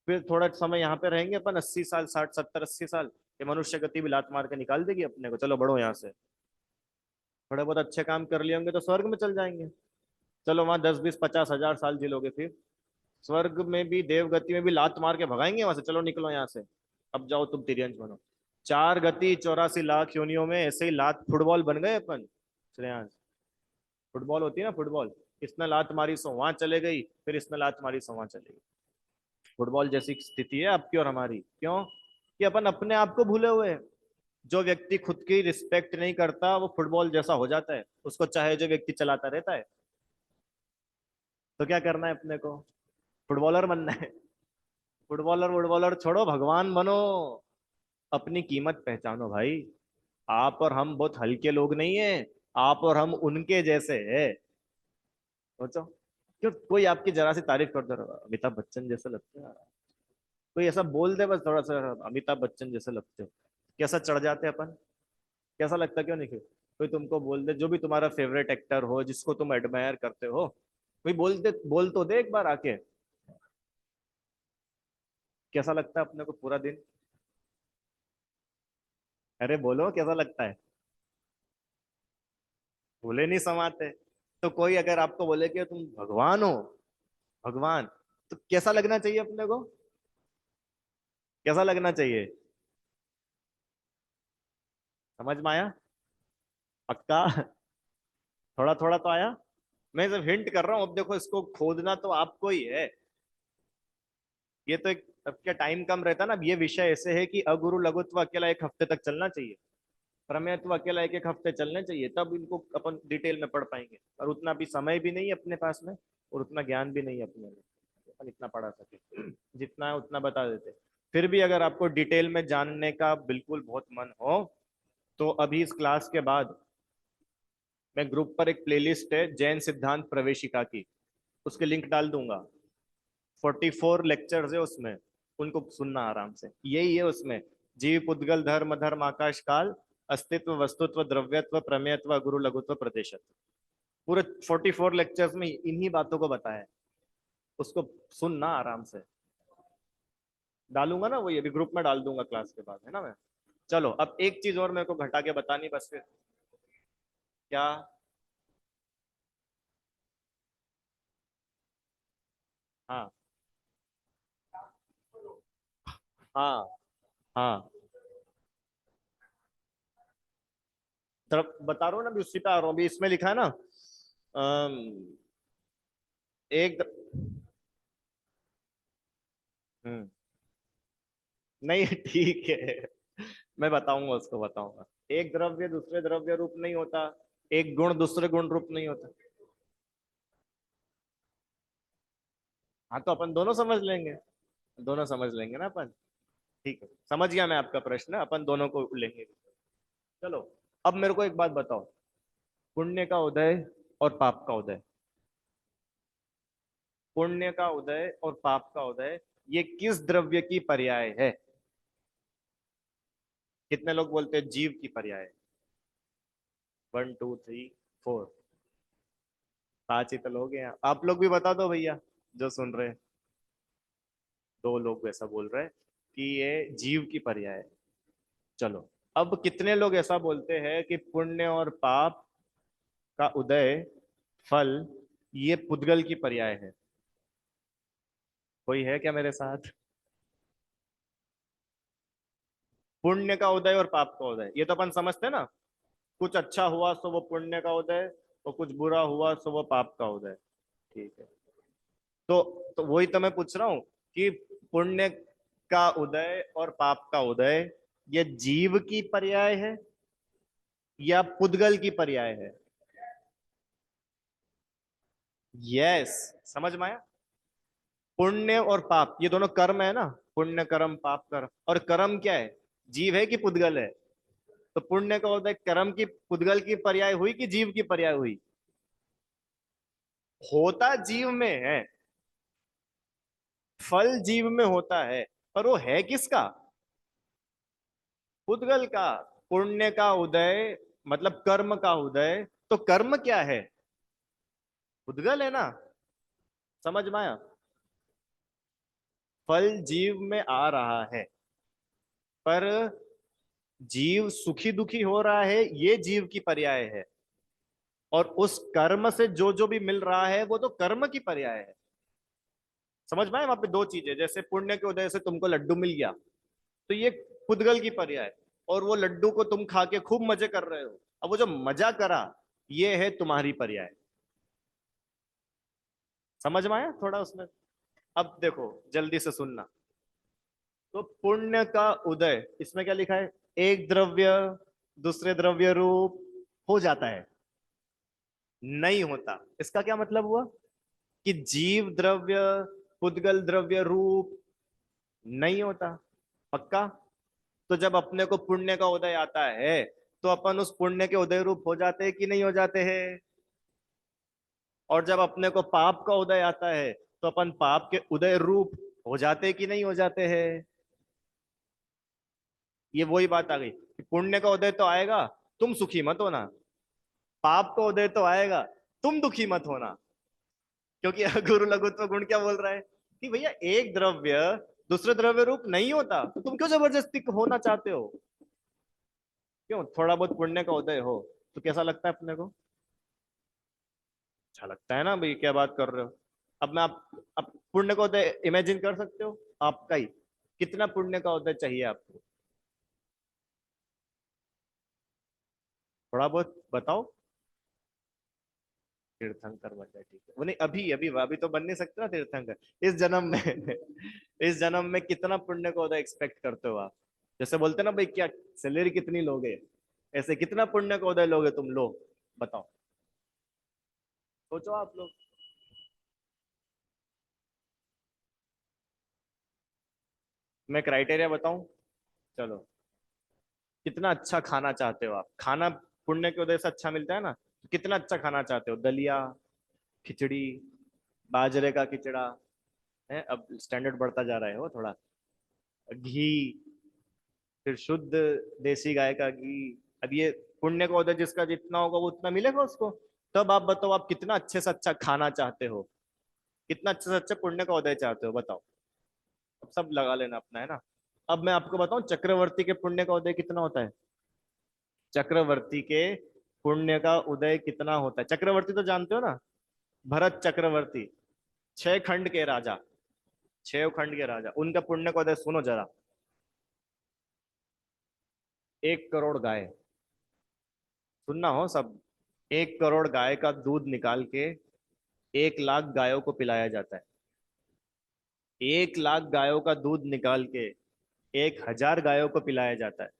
फिर थोड़ा समय यहाँ पे रहेंगे अपन, 80 साल, 60, 70, 80 साल, ये मनुष्य गति भी लात मार के निकाल देगी अपने को, चलो बढ़ो यहाँ से। थोड़े बहुत अच्छे काम कर लिए होंगे तो स्वर्ग में चल जाएंगे, चलो वहां 10, 20, 50 हजार साल जी लोगे। फिर स्वर्ग में भी, देव गति में भी लात मार के भगाएंगे वहां से, चलो निकलो यहाँ से, अब जाओ तुम तिर्यंच बनो। चार गति 84 लाख योनियों में ऐसे ही लात फुटबॉल बन गए अपन, श्रेयांश। फुटबॉल होती है ना, फुटबॉल, इसने लात मारी सो वहां चले गई, फिर इसने लात मारी सो वहां चले गई। फुटबॉल जैसी स्थिति है आपकी और हमारी, क्यों कि अपन अपने आप को भूले हुए हैं। जो व्यक्ति खुद की रिस्पेक्ट नहीं करता वो फुटबॉल जैसा हो जाता है, उसको चाहे जो व्यक्ति चलाता रहता है। तो क्या करना है अपने को, फुटबॉलर बनना है। फुटबॉलर वुटबॉलर छोड़ो, भगवान बनो, अपनी कीमत पहचानो भाई। आप और हम बहुत हल्के लोग नहीं है, आप और हम उनके जैसे है। सोचो, क्यों कोई आपकी जरा सी तारीफ कर दे रहा, अमिताभ बच्चन जैसे लगते हैं, कोई ऐसा बोल दे बस थोड़ा सा, अमिताभ बच्चन जैसे लगते हो, कैसा चढ़ जाते हैं अपन, कैसा लगता क्यों नहीं। कोई तुमको बोल दे, जो भी तुम्हारा फेवरेट एक्टर हो जिसको तुम एडमायर करते हो, कोई बोल दे, बोल तो दे एक बार आके, कैसा लगता है अपने को पूरा दिन। अरे बोलो कैसा लगता है, बोले नहीं समाते। तो कोई अगर आपको बोले कि तुम भगवान हो, भगवान, तो कैसा लगना चाहिए अपने को, कैसा लगना चाहिए, समझ में आया? पक्का? थोड़ा थोड़ा तो आया। मैं सिर्फ हिंट कर रहा हूं, अब देखो इसको खोदना तो आपको ही है। ये तो एक, अब क्या टाइम कम रहता ना, अब ये विषय ऐसे है कि अगुरु लघुत्व अकेला 1 हफ्ते तक चलना चाहिए, प्रमेयत्व अकेला 1 1 हफ्ते चलने चाहिए, तब इनको अपन डिटेल में पढ़ पाएंगे, और उतना भी समय भी नहीं है अपने पास में, और उतना ज्ञान भी नहीं है अपने में अपन इतना पढ़ा सके। जितना है उतना बता देते। फिर भी अगर आपको डिटेल में जानने का बिल्कुल बहुत मन हो, तो अभी इस क्लास के बाद मैं ग्रुप पर एक प्लेलिस्ट है जैन सिद्धांत प्रवेशिका की, उसके लिंक डाल दूंगा। 44 लेक्चर्स है उसमें, उनको सुनना आराम से, यही है उसमें। जीव पुद्गल धर्म धर्म आकाश काल, अस्तित्व वस्तुत्व द्रव्यत्व प्रमेयत्व गुरु लघुत्व प्रदेशत्व, पूरे 44 लेक्चर्स में इन्हीं बातों को बताया है। उसको सुनना आराम से, डालूंगा ना वो, ये भी ग्रुप में डाल दूंगा क्लास के बाद, है ना मैं। चलो अब एक चीज और मेरे को घटा के बतानी बस फिर। क्या? हाँ, हाँ, हाँ, तरफ बता रहा हूँ ना, अभी उसी पे आ रहा हूँ, अभी इसमें लिखा है ना, अम, एक, हम्म, नहीं ठीक है, मैं बताऊंगा, उसको बताऊंगा। एक द्रव्य दूसरे द्रव्य रूप नहीं होता, एक गुण दूसरे गुण रूप नहीं होता। हाँ तो अपन दोनों समझ लेंगे, दोनों समझ लेंगे ना अपन। ठीक है, समझ गया मैं आपका प्रश्न, अपन दोनों को लेंगे। चलो, अब मेरे को एक बात बताओ, पुण्य का उदय और पाप का उदय, पुण्य का उदय और पाप का उदय, ये किस द्रव्य की पर्याय है? कितने लोग बोलते हैं जीव की पर्याय? 1 2 3 4, 5 ही तो लोग हैं, आप लोग भी बता दो भैया जो सुन रहे हैं। 2 लोग ऐसा बोल रहे हैं कि ये जीव की पर्याय है। चलो, अब कितने लोग ऐसा बोलते हैं कि पुण्य और पाप का उदय, फल, ये पुद्गल की पर्याय है? कोई है क्या मेरे साथ? पुण्य का उदय और पाप का उदय ये तो अपन समझते हैं ना। कुछ अच्छा हुआ तो वो पुण्य का उदय, और कुछ बुरा हुआ तो वो पाप का उदय। ठीक है। तो वही तो मैं पूछ रहा हूं कि पुण्य का उदय और पाप का उदय ये जीव की पर्याय है या पुद्गल की पर्याय है? यस। समझ में आया? पुण्य और पाप ये दोनों कर्म है ना। पुण्य कर्म, पाप कर्म। और कर्म क्या है? जीव है कि पुद्गल है? तो पुण्य का उदय कर्म की, पुद्गल की पर्याय हुई कि जीव की पर्याय हुई? होता जीव में है, फल जीव में होता है, पर वो है किसका? पुद्गल का। पुण्य का उदय मतलब कर्म का उदय, तो कर्म क्या है? पुद्गल है ना। समझ में आया? फल जीव में आ रहा है, पर जीव सुखी दुखी हो रहा है ये जीव की पर्याय है, और उस कर्म से जो जो भी मिल रहा है वो तो कर्म की पर्याय है। समझ में आया? वहां पे दो चीजें, जैसे पुण्य के उदय से तुमको लड्डू मिल गया तो ये पुद्गल की पर्याय, और वो लड्डू को तुम खा के खूब मजे कर रहे हो, अब वो जो मजा करा ये है तुम्हारी पर्याय। समझ में आया थोड़ा उसमें? अब देखो जल्दी से सुनना। तो पुण्य का उदय, इसमें क्या लिखा है? एक द्रव्य दूसरे द्रव्य रूप हो जाता है। नहीं होता। इसका क्या मतलब हुआ? कि जीव द्रव्य, पुद्गल द्रव्य रूप नहीं होता। पक्का? तो जब अपने को पुण्य का उदय आता है तो अपन उस पुण्य के उदय रूप हो जाते हैं कि नहीं हो जाते हैं? और जब अपने को पाप का उदय आता है तो अपन पाप के उदय रूप हो जाते हैं कि नहीं हो जाते हैं? ये वही बात आ गई कि पुण्य का उदय तो आएगा, तुम सुखी मत होना। पाप का उदय तो आएगा, तुम दुखी मत होना। क्योंकि गुरु लघुत्व गुण क्या बोल रहा है कि भैया एक द्रव्य दूसरे द्रव्य रूप नहीं होता, तो तुम क्यों जबरदस्ती होना चाहते हो? क्यों? थोड़ा बहुत पुण्य का उदय हो तो कैसा लगता है अपने को? अच्छा लगता है ना भाई, क्या बात कर रहे हो? अब मैं आप पुण्य का उदय इमेजिन कर सकते हो आपका ही? कितना पुण्य का उदय चाहिए आपको? थोड़ा बहुत बताओ। तीर्थंकर बन जाए, ठीक है। वो नहीं, अभी अभी अभी तो बन नहीं सकते ना तीर्थंकर इस जन्म में। इस जन्म में कितना पुण्य का उदय एक्सपेक्ट करते हो आप? जैसे बोलते हैं ना भाई, क्या सैलरी कितनी लोगे, ऐसे कितना पुण्य का उदय लोगे तुम? लो बताओ, सोचो आप लोग। मैं क्राइटेरिया बताऊं? चलो। कितना अच्छा खाना चाहते हो आप? खाना पुण्य के उदय से अच्छा मिलता है ना, तो कितना अच्छा खाना चाहते हो? दलिया, खिचड़ी, बाजरे का खिचड़ा है, अब स्टैंडर्ड बढ़ता जा रहा है वो थोड़ा, घी, फिर शुद्ध देसी गाय का घी। अब ये पुण्य का उदय जिसका जितना होगा वो उतना मिलेगा उसको। तब आप बताओ, आप कितना अच्छे से अच्छा खाना चाहते हो, कितना अच्छे से अच्छा पुण्य का उदय चाहते हो, बताओ। अब सब लगा लेना अपना, है ना। अब मैं आपको बताऊं चक्रवर्ती के पुण्य का उदय कितना होता है। चक्रवर्ती के पुण्य का उदय कितना होता है? चक्रवर्ती तो जानते हो ना, भरत चक्रवर्ती, 6 खंड के राजा, 6 खंड के राजा, उनका पुण्य का उदय सुनो जरा। 1 करोड़ गाय, सुनना हो सब। 1 करोड़ गाय का दूध निकाल के 1 लाख गायों को पिलाया जाता है। 1 लाख गायों का दूध निकाल के 1,000 गायों को पिलाया जाता है।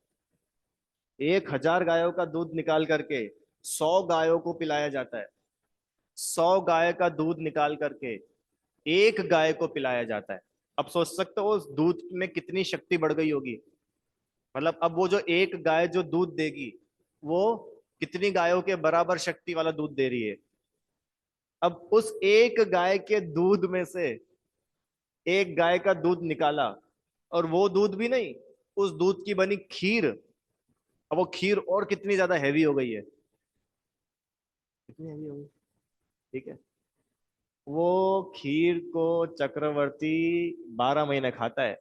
1,000 गायों का दूध निकाल करके 100 गायों को पिलाया जाता है। 100 गाय का दूध निकाल करके एक गाय को पिलाया जाता है। अब सोच सकते हो उस दूध में कितनी शक्ति बढ़ गई होगी। मतलब अब वो जो एक गाय जो दूध देगी, वो कितनी गायों के बराबर शक्ति वाला दूध दे रही है। अब उस एक गाय के दूध में से एक गाय का दूध निकाला, और वो दूध भी नहीं, उस दूध की बनी खीर। अब वो खीर और कितनी ज्यादा हैवी हो गई है, कितनी हैवी हो गई। ठीक है। वो खीर को चक्रवर्ती 12 महीने खाता है,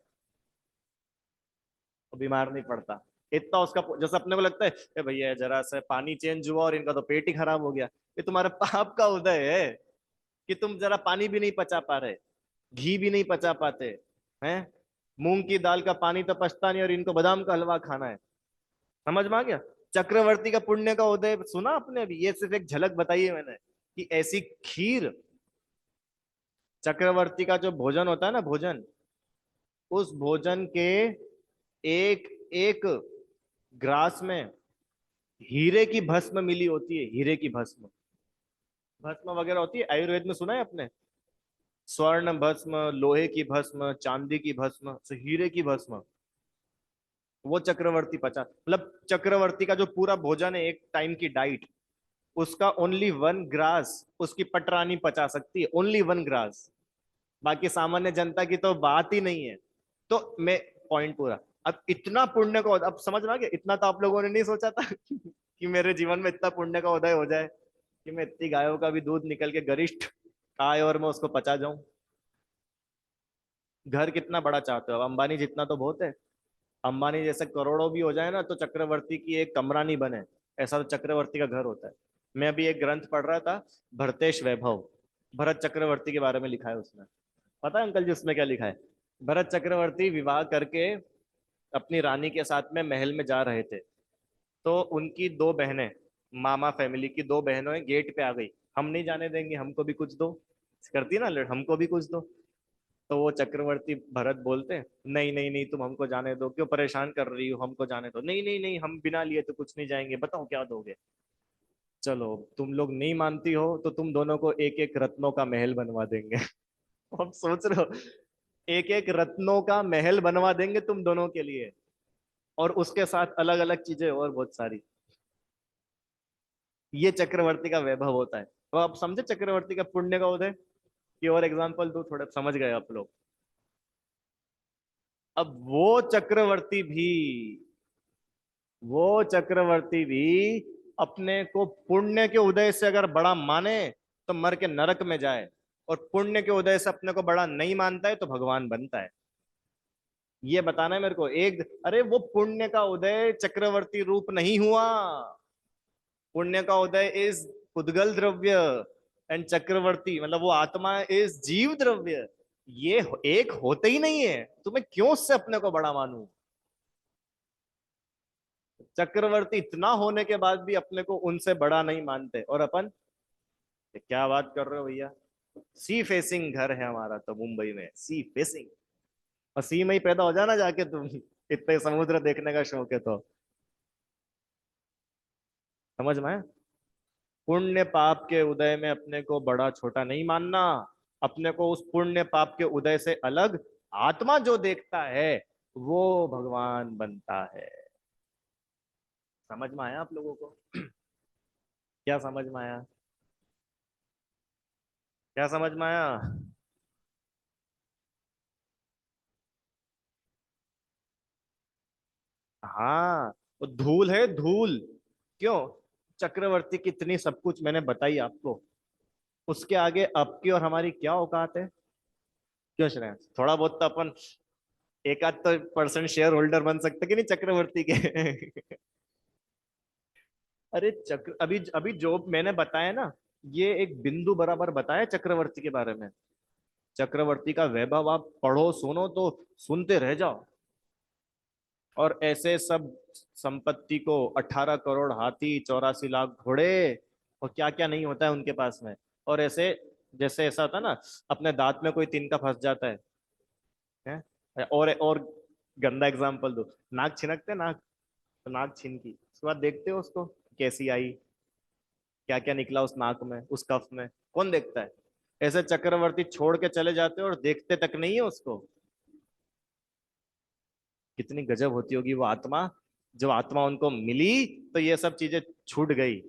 वो बीमार नहीं पड़ता। इतना उसका, जैसे अपने को लगता है ए भैया जरा से पानी चेंज हुआ और इनका तो पेट ही खराब हो गया, ये तुम्हारे पाप का उदय है कि तुम जरा पानी भी नहीं पचा पा रहे, घी भी नहीं पचा पाते हैं। मूंग की दाल का पानी तो पचता नहीं और इनको बादाम का हलवा खाना है। समझ में आ गया? चक्रवर्ती का पुण्य का उदय सुना आपने? अभी ये सिर्फ एक झलक बताई है मैंने कि ऐसी खीर, चक्रवर्ती का जो भोजन होता है ना, भोजन, उस भोजन के एक एक ग्रास में हीरे की भस्म मिली होती है, हीरे की भस्म, भस्म वगैरह होती है, आयुर्वेद में सुना है आपने? स्वर्ण भस्म, लोहे की भस्म, चांदी की भस्म, तो हीरे की भस्म, वो चक्रवर्ती पचा, मतलब चक्रवर्ती का जो पूरा भोजन है, एक टाइम की डाइट, उसका ओनली 1 ग्रास उसकी पटरानी पचा सकती है, ओनली 1 ग्रास। बाकी सामान्य जनता की तो बात ही नहीं है। तो मैं, पॉइंट पूरा, अब इतना पुण्य का, अब समझ में आ गया? इतना तो आप लोगों ने नहीं सोचा था कि मेरे जीवन में इतना पुण्य का उदय हो जाए कि मैं इतनी गायों का भी दूध निकल के गरिष्ठ आए और मैं उसको पचा जाऊं। घर कितना बड़ा चाहते हो? अब अंबानी जितना तो बहुत है। अंबानी जैसे करोड़ों भी हो जाए ना, तो चक्रवर्ती की एक कमरा नहीं बने, ऐसा तो चक्रवर्ती का घर होता है। मैं अभी एक ग्रंथ पढ़ रहा था, भरतेश वैभव, भरत चक्रवर्ती के बारे में लिखा है उसमें। पता है अंकल जी उसमें क्या लिखा है? भरत चक्रवर्ती विवाह करके अपनी रानी के साथ में महल में जा रहे थे, तो उनकी 2 बहनें, मामा फैमिली की 2 बहनों गेट पे आ गई, हम नहीं जाने देंगे, हमको भी कुछ दो, करती है ना हमको भी कुछ दो। तो वो चक्रवर्ती भरत बोलते, नहीं नहीं नहीं, तुम हमको जाने दो, क्यों परेशान कर रही हो, हमको जाने दो। नहीं नहीं नहीं, हम बिना लिए तो कुछ नहीं जाएंगे, बताओ क्या दोगे? चलो, तुम लोग नहीं मानती हो तो तुम दोनों को एक एक रत्नों का महल बनवा देंगे। अब सोच रहे हो, एक एक रत्नों का महल बनवा देंगे तुम दोनों के लिए, और उसके साथ अलग अलग चीजें और बहुत सारी। ये चक्रवर्ती का वैभव होता है। तो आप समझे चक्रवर्ती का पुण्य का उदय की? और एग्जांपल दो, थोड़ा समझ गए आप लोग? अब वो चक्रवर्ती भी अपने को पुण्य के उदय से अगर बड़ा माने तो मर के नरक में जाए, और पुण्य के उदय से अपने को बड़ा नहीं मानता है तो भगवान बनता है। ये बताना है मेरे को एक। अरे वो पुण्य का उदय चक्रवर्ती रूप नहीं हुआ, पुण्य का उदय इज उद्गल द्रव्य, एंड चक्रवर्ती मतलब वो आत्मा इज जीव द्रव्य। ये एक होते ही नहीं है, तो मैं क्यों उससे अपने को बड़ा मानूं? चक्रवर्ती इतना होने के बाद भी अपने को उनसे बड़ा नहीं मानते, और अपन, ये क्या बात कर रहे हो भैया? सी फेसिंग घर है हमारा तो मुंबई में, सी फेसिंग, और सी में ही पैदा हो जाना जाके तुम, इतने समुद्र देखने का शौक है तो। समझ में आया? पुण्य पाप के उदय में अपने को बड़ा छोटा नहीं मानना, अपने को उस पुण्य पाप के उदय से अलग आत्मा जो देखता है वो भगवान बनता है। समझ में आया आप लोगों को? क्या समझ में आया? क्या समझ में आया? हाँ, वो धूल है, धूल। क्यों? चक्रवर्ती की इतनी सब कुछ मैंने बताई आपको, उसके आगे आपकी और हमारी क्या औकात है? क्यों श्रेयस, थोड़ा बहुत तो अपन एक आध तो परसेंट शेयर होल्डर बन सकते कि नहीं चक्रवर्ती के? अरे चक्र, अभी अभी जो मैंने बताया ना, ये एक बिंदु बराबर बताया चक्रवर्ती के बारे में। चक्रवर्ती का वैभव आप पढ़ो सुनो तो सुनते रह जाओ। और ऐसे सब संपत्ति को, 18 करोड़ हाथी, 84 लाख घोड़े, और क्या क्या नहीं होता है उनके पास में। और ऐसे, जैसे ऐसा होता है ना, अपने दांत में कोई तिनका फंस जाता है? और गंदा एग्जांपल दो, नाक छिनकते नाक, तो नाक छिनकी, उसके बाद देखते हो उसको कैसी आई, क्या क्या निकला उस नाक में, उस कफ में, कौन देखता है? ऐसे चक्रवर्ती छोड़ के चले जाते हैं और देखते तक नहीं है उसको। कितनी गजब होती होगी वो आत्मा, जो आत्मा उनको मिली तो ये सब चीजें छूट गई।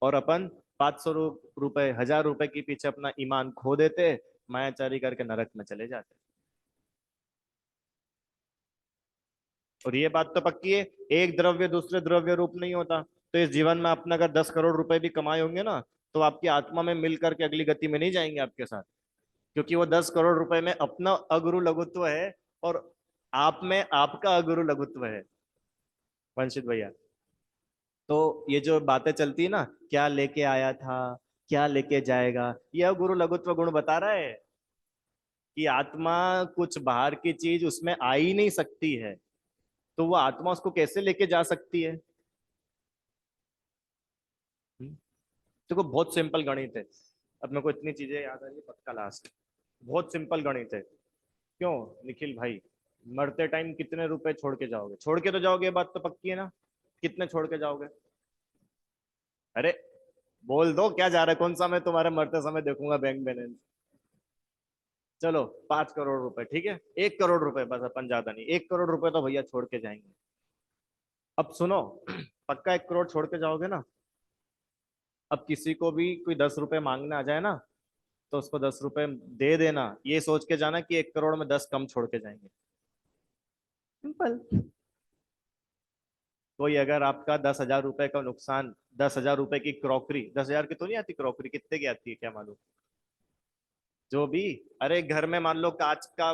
और अपन 500 रुपए, 1000 रुपए के पीछे अपना ईमान खो देते, मायाचारी करके नरक में चले जाते। और ये बात तो पक्की है, एक द्रव्य दूसरे द्रव्य रूप नहीं होता। तो इस जीवन में आपने अगर 10 करोड़ रुपए भी कमाए होंगे ना, तो आपकी आत्मा में मिल करके अगली गति में नहीं जाएंगे आपके साथ, क्योंकि वो 10 करोड़ रुपए में अपना अगुरु लघुत्व है, और आप में आपका अगुरु लघुत्व है वंशित भैया। तो ये जो बातें चलती है ना, क्या लेके आया था, क्या लेके जाएगा, यह अगुरु लघुत्व गुण बता रहा है कि आत्मा कुछ बाहर की चीज उसमें आ ही नहीं सकती है, तो वो आत्मा उसको कैसे लेके जा सकती है। देखो बहुत सिंपल गणित है। अब मेरे को इतनी चीजें याद आ रही है, पक्का लास्ट। बहुत सिंपल गणित है। क्यों निखिल भाई, मरते टाइम कितने रुपए छोड़ के जाओगे? छोड़ के तो जाओगे, ये बात तो पक्की है ना। कितने छोड़ के जाओगे? अरे बोल दो क्या जा रहा है, कौन सा मैं तुम्हारे मरते समय देखूंगा बैंक बैलेंस। चलो 5 करोड़ रुपए, ठीक है, 1 करोड़ रुपए बस, अपन ज्यादा नहीं, 1 करोड़ रुपए तो भैया छोड़ के जाएंगे। अब सुनो, पक्का 1 करोड़ छोड़ के जाओगे ना। अब किसी को भी कोई 10 रुपए मांगने आ जाए ना, तो उसको 10 रुपए दे देना, ये सोच के जाना कि 1 करोड़ में 10 कम छोड़ के जाएंगे। सिंपल। कोई अगर आपका 10,000 रुपए का नुकसान, 10,000 रुपए की क्रॉकरी, 10,000 की तो नहीं आती क्रॉकरी, कितने की आती है क्या मालूम, जो भी। अरे घर में मान लो कांच का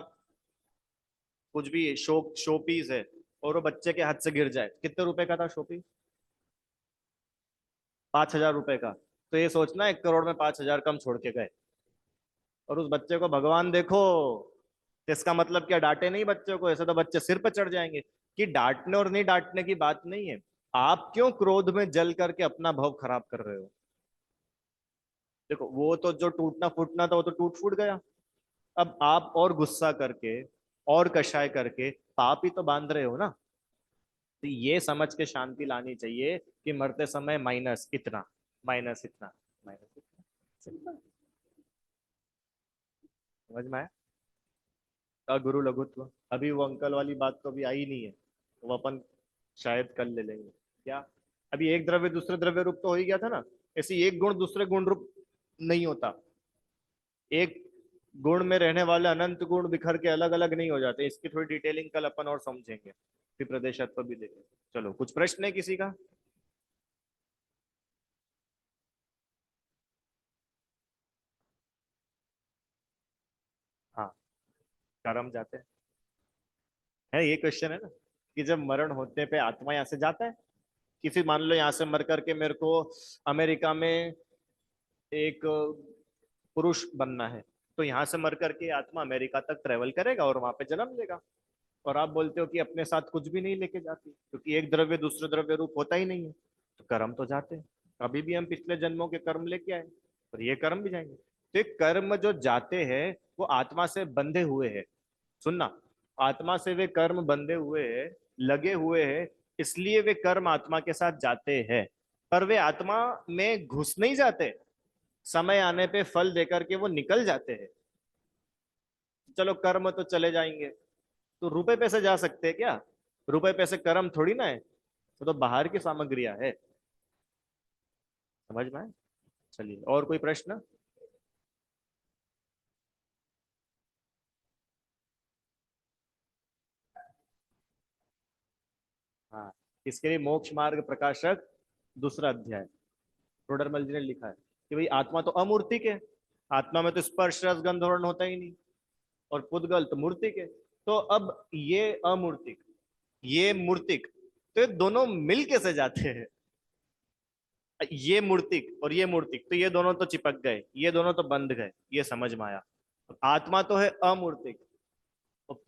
कुछ भी शो शो पीस है, और वो बच्चे के हाथ से गिर जाए, कितने रुपए का था शो पीस? 5,000 रुपए का। तो ये सोचना 1 करोड़ में 5,000 कम छोड़ के गए, और उस बच्चे को भगवान देखो। तो इसका मतलब क्या डांटे नहीं बच्चों को? ऐसे तो बच्चे सिर पर चढ़ जाएंगे। कि डांटने और नहीं डांटने की बात नहीं है, आप क्यों क्रोध में जल करके अपना भाव खराब कर रहे हो? देखो वो तो जो टूटना फूटना था वो तो टूट फूट गया। अब आप और गुस्सा करके और कषाय करके पाप ही तो बांध रहे हो ना। तो ये समझ के शांति लानी चाहिए कि मरते समय माइनस इतना, माइनस इतना, माइनस इतना। सिंपल। समझ में आया? का गुरु लघुत्व, अभी वो अंकल वाली बात तो अभी आई नहीं है, वो अपन शायद कल ले लेंगे। क्या? अभी एक द्रव्य दूसरे द्रव्य रूप तो हो ही गया था ना। ऐसे एक गुण दूसरे गुण रूप नहीं होता। एक गुण में रहने वाले अनंत गुण बिखर के अलग अलग नहीं हो जाते। इसकी थोड़ी डिटेलिंग कल अपन और समझेंगे, फिर प्रदेशत्व भी देखेंगे। चलो कुछ प्रश्न है किसी का? हाँ, कर्म जाते हैं। है ये क्वेश्चन है ना, कि जब मरण होते पे आत्मा यहाँ से जाता है। किसी मान लो यहाँ से मर करके मेरे को अमेरिका में एक पुरुष बनना है, तो यहाँ से मर करके आत्मा अमेरिका तक ट्रेवल करेगा और वहां पे जन्म लेगा। और आप बोलते हो कि अपने साथ कुछ भी नहीं लेके जाती, क्योंकि एक द्रव्य दूसरे द्रव्य रूप होता ही नहीं है। तो कर्म तो जाते हैं। अभी भी हम पिछले जन्मों के कर्म लेके आए, और ये कर्म भी जाएंगे। तो ये कर्म जो जाते हैं वो आत्मा से बंधे हुए हैं। सुनना, आत्मा से वे कर्म बंधे हुए हैं, लगे हुए हैं, इसलिए वे कर्म आत्मा के साथ जाते हैं। पर वे आत्मा में घुस नहीं जाते, समय आने पे फल देकर के वो निकल जाते हैं। चलो कर्म तो चले जाएंगे, तो रुपए पैसे जा सकते हैं क्या? रुपए पैसे कर्म थोड़ी ना है, तो बाहर की सामग्रियां है। समझ में आए? चलिए और कोई प्रश्न? हाँ, इसके लिए मोक्ष मार्ग प्रकाशक दूसरा अध्याय टोडरमल जी ने लिखा है कि भाई आत्मा तो अमूर्तिक है। आत्मा में तो स्पर्श रस गंध वर्ण होता ही नहीं, और पुद्गल तो मूर्तिक है। तो अब ये अमूर्तिक, ये मूर्तिक, तो ये दोनों मिल कैसे जाते हैं? ये मूर्तिक और ये मूर्तिक, तो ये दोनों तो चिपक गए, ये दोनों तो बंध गए, ये समझ में आया। आत्मा तो है अमूर्तिक, और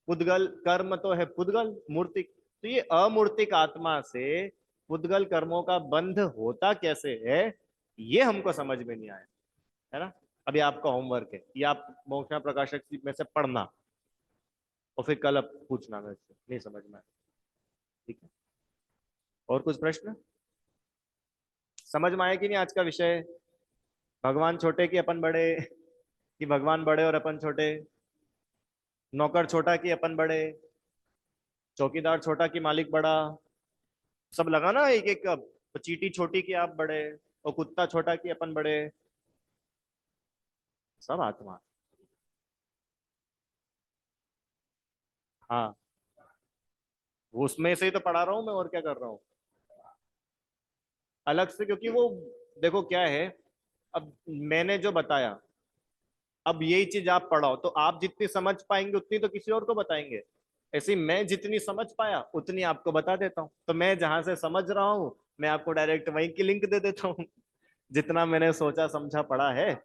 पुद्गल कर्म तो है पुद्गल मूर्तिक। तो ये अमूर्तिक आत्मा से पुद्गल कर्मों का बंध होता कैसे है, ये हमको समझ में नहीं आया, है ना। अभी आपका होमवर्क है, ये आप मोक्षण प्रकाशक में से पढ़ना, और फिर कल अब पूछना मेरे से, नहीं समझ में आया। ठीक है, और कुछ प्रश्न? समझ में आया कि नहीं आज का विषय? भगवान छोटे कि अपन बड़े? कि भगवान बड़े और अपन छोटे? नौकर छोटा कि अपन बड़े? चौकीदार छोटा कि मालिक बड़ा? सब लगा ना एक एक कप। तो चींटी छोटी कि आप बड़े, और कुत्ता छोटा कि अपन बड़े? सब आत्मा। हाँ, वो उसमें से ही तो पढ़ा रहा हूँ मैं, और क्या कर रहा हूँ अलग से, क्योंकि वो देखो क्या है। अब मैंने जो बताया, अब यही चीज आप पढ़ाओ, तो आप जितनी समझ पाएंगे उतनी तो किसी और को बताएंगे। ऐसे ही मैं जितनी समझ पाया उतनी आपको बता देता हूँ। तो मैं जहां से समझ रहा हूँ मैं आपको डायरेक्ट वहीं की लिंक दे देता हूँ। जितना मैंने सोचा समझा पड़ा है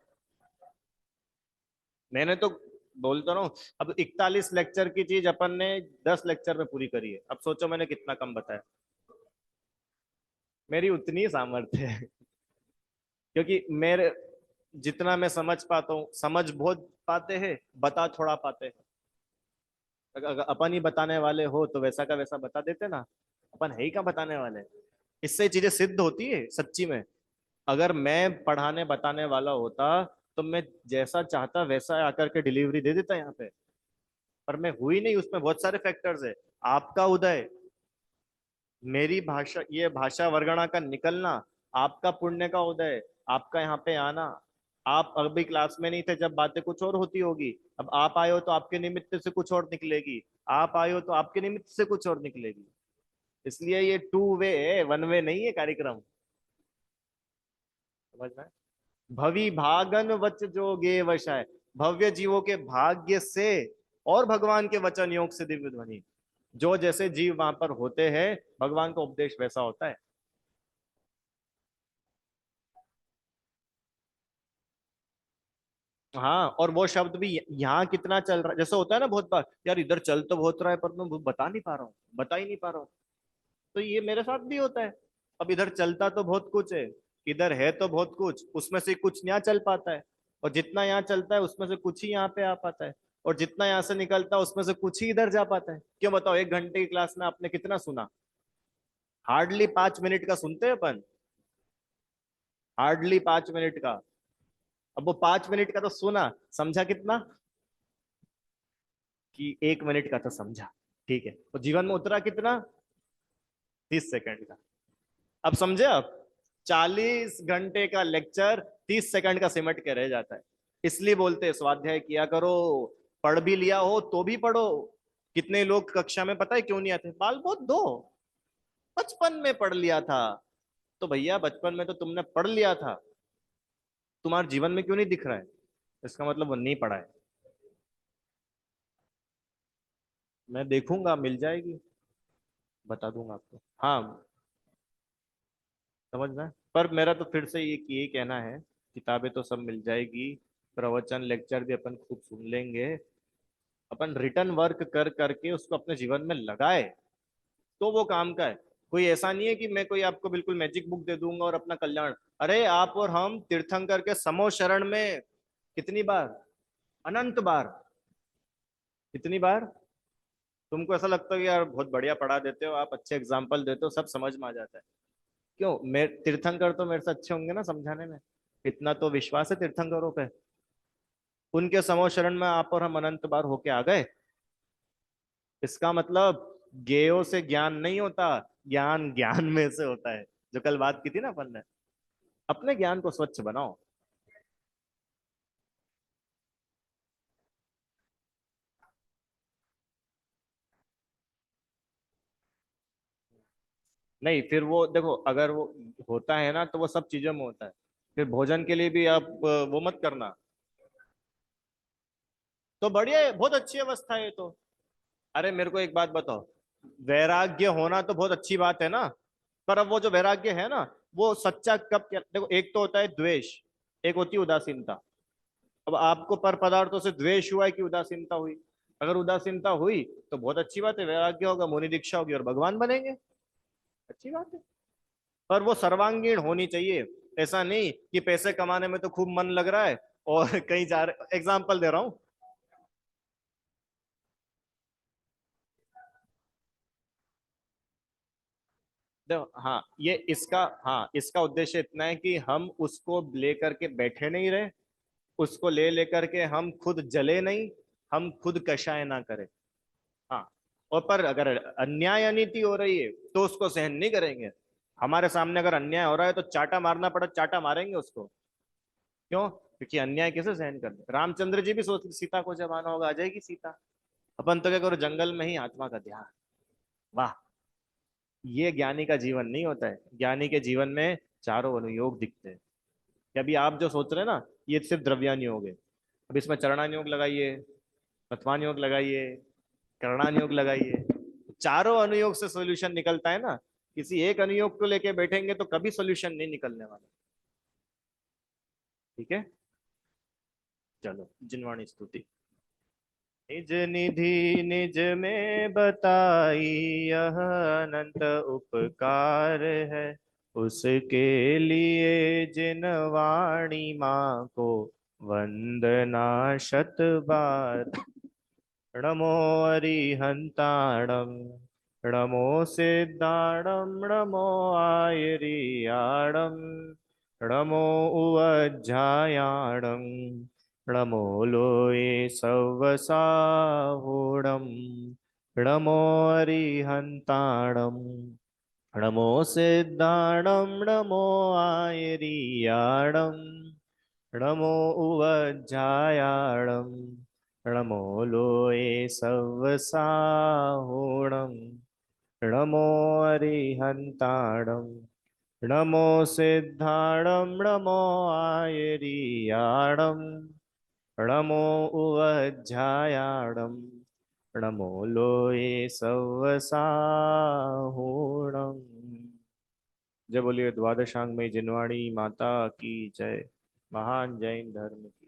मैंने तो बोलता रहा हूँ। अब 41 लेक्चर की चीज अपन ने 10 लेक्चर में पूरी करी है। अब सोचो मैंने कितना कम बताया। मेरी उतनी सामर्थ्य है क्योंकि मेरे जितना मैं समझ पाता हूँ, समझ बहुत पाते हैं, बता थोड़ा पाते हैं। अगर अपन ही बताने वाले हो तो वैसा का वैसा बता देते ना। अपन है ही क्या बताने वाले। इससे चीजें सिद्ध होती है सच्ची में। अगर मैं पढ़ाने बताने वाला होता तो मैं जैसा चाहता वैसा आकर के डिलीवरी दे देता यहाँ पे। पर मैं हुई नहीं, उसमें बहुत सारे फैक्टर्स है। आपका उदय, मेरी भाषा, ये भाषा वर्गणा का निकलना, आपका पुण्य का उदय, आपका यहाँ पे आना। आप अभी क्लास में नहीं थे जब बातें कुछ और होती होगी। अब आप आए हो तो आपके निमित्त से कुछ और निकलेगी। आप आए हो तो आपके निमित्त से कुछ और निकलेगी। इसलिए ये टू वे है, वन वे नहीं है कार्यक्रम। समझ में? भवि भागन वच जोगे वशाय। भव्य जीवों के भाग्य से और भगवान के वचन योग से दिव्य ध्वनि। जो जैसे जीव वहां पर होते हैं भगवान का उपदेश वैसा होता है। हाँ, और वो शब्द भी यहाँ कितना चल रहा है। जैसे होता है ना बहुत बार, यार इधर चल तो बहुत रहा है पर मैं बता नहीं पा रहा हूँ, बता ही नहीं पा रहा हूँ। तो ये मेरे साथ भी होता है। अब इधर चलता तो बहुत कुछ है, इधर है तो बहुत कुछ, उसमें से कुछ यहाँ चल पाता है। और जितना यहाँ चलता है उसमें से कुछ ही यहाँ पे आ पाता है। और जितना यहाँ से निकलता है उसमें से कुछ ही इधर जा पाता है। क्यों बताओ, 1 घंटे की क्लास में आपने कितना सुना? हार्डली 5 मिनट का सुनते हैं अपन। हार्डली 5 मिनट का। अब वो 5 मिनट का तो सुना, समझा कितना? कि 1 मिनट का तो समझा। ठीक है, तो जीवन में उतरा कितना? 30 सेकंड का। अब समझे आप? 40 घंटे का लेक्चर 30 सेकंड का सिमट के रह जाता है। इसलिए बोलते हैं स्वाध्याय किया करो। पढ़ भी लिया हो तो भी पढ़ो। कितने लोग कक्षा में पता है क्यों नहीं आते? बाल बहुत दो, बचपन में पढ़ लिया था। तो भैया बचपन में तो तुमने पढ़ लिया था, तुम्हारे जीवन में क्यों नहीं दिख रहा है? इसका मतलब वो नहीं पढ़ा है। मैं देखूंगा, मिल जाएगी, बता दूंगा आपको। हाँ, समझ में? पर मेरा तो फिर से यही कहना है, किताबें तो सब मिल जाएगी, प्रवचन लेक्चर भी अपन खूब सुन लेंगे। अपन रिटर्न वर्क कर करके उसको अपने जीवन में लगाए तो वो काम का है। कोई ऐसा नहीं है कि मैं कोई आपको बिल्कुल मैजिक बुक दे दूंगा और अपना कल्याण। अरे आप और हम तीर्थंकर के समो शरण में कितनी बार, अनंत बार। कितनी बार? तुमको ऐसा लगता है कि यार बहुत बढ़िया पढ़ा देते हो आप, अच्छे एग्जाम्पल देते हो, सब समझ में आ जाता है। क्यों? मैं तीर्थंकर तो मेरे से अच्छे होंगे ना समझाने में। इतना तो विश्वास है तीर्थंकरों पे। उनके समो शरण में आप और हम अनंत बार होके आ गए। इसका मतलब ज्ञेयों से ज्ञान नहीं होता, ज्ञान ज्ञान में से होता है। जो कल बात की थी ना अपन ने। अपने ज्ञान को स्वच्छ बनाओ। नहीं, फिर वो देखो, अगर वो होता है ना तो वो सब चीजों में होता है। फिर भोजन के लिए भी आप वो मत करना। तो बढ़िया है, बहुत अच्छी अवस्था है ये तो। अरे मेरे को एक बात बताओ, वैराग्य होना तो बहुत अच्छी बात है ना। पर अब वो जो वैराग्य है ना, वो सच्चा कब क्या? देखो, एक तो होता है द्वेष, एक होती है उदासीनता। अब आपको पर पदार्थों से द्वेष हुआ है कि उदासीनता हुई? अगर उदासीनता हुई तो बहुत अच्छी बात है, वैराग्य होगा, मुनि दीक्षा होगी और भगवान बनेंगे। अच्छी बात है। पर वो सर्वांगीण होनी चाहिए। ऐसा नहीं कि पैसे कमाने में तो खूब मन लग रहा है और कहीं जा रहे, एग्जाम्पल दे रहा हूं। देखो, हाँ ये इसका, हाँ इसका उद्देश्य इतना है कि हम उसको लेकर के बैठे नहीं रहे, उसको ले लेकर के हम खुद जले नहीं, हम खुद कषाय ना करें। हाँ, और पर अगर अन्याय अनीति हो रही है तो उसको सहन नहीं करेंगे। हमारे सामने अगर अन्याय हो रहा है तो चाटा मारना पड़ा, चाटा मारेंगे उसको। क्यों? क्योंकि अन्याय कैसे सहन कर ले? रामचंद्र जी भी सोच, सीता को जब आना होगा आ जाएगी सीता। अपन तो क्या करो, जंगल में ही आत्मा का ध्यान। वाह। ये ज्ञानी का जीवन नहीं होता है। ज्ञानी के जीवन में चारों अनुयोग दिखते हैं। कि अभी आप जो सोच रहे हैं ना, ये सिर्फ द्रव्यान योग है। अब इसमें चरणान योग लगाइए, प्रथमान योग लगाइए, करणानुयोग लगाइए। चारों अनुयोग से सॉल्यूशन निकलता है ना, किसी एक अनुयोग को लेके बैठेंगे तो कभी सॉल्यूशन नहीं निकलने वाला। ठीक है, चलो जिनवाणी स्तुति। निज निधि निज में बताई, यह अनंत उपकार है, उसके लिए जिन वाणी माँ को वंदना शत बार। नमो अरिहंताणम, नमो सिद्धाणम, नमो आयरियाणम, नमो उवज्झायाणम, नमो लोये सव्वसाहूणम, नमो अरिहंताणम, नमो सिद्धाणम, नमो आयरियाणम, नमो उवज्झायाणम, नमो लोये सव्वसाहूणम, नमो अरिहंताणम, नमो सिद्धाणम, नमो आयरियाणम, नमो उवज्झायाणम, नमो लोये सव्वसाहूणम। जय बोलिए द्वादशांग में जिनवाणी माता की जय। महान जैन धर्म की।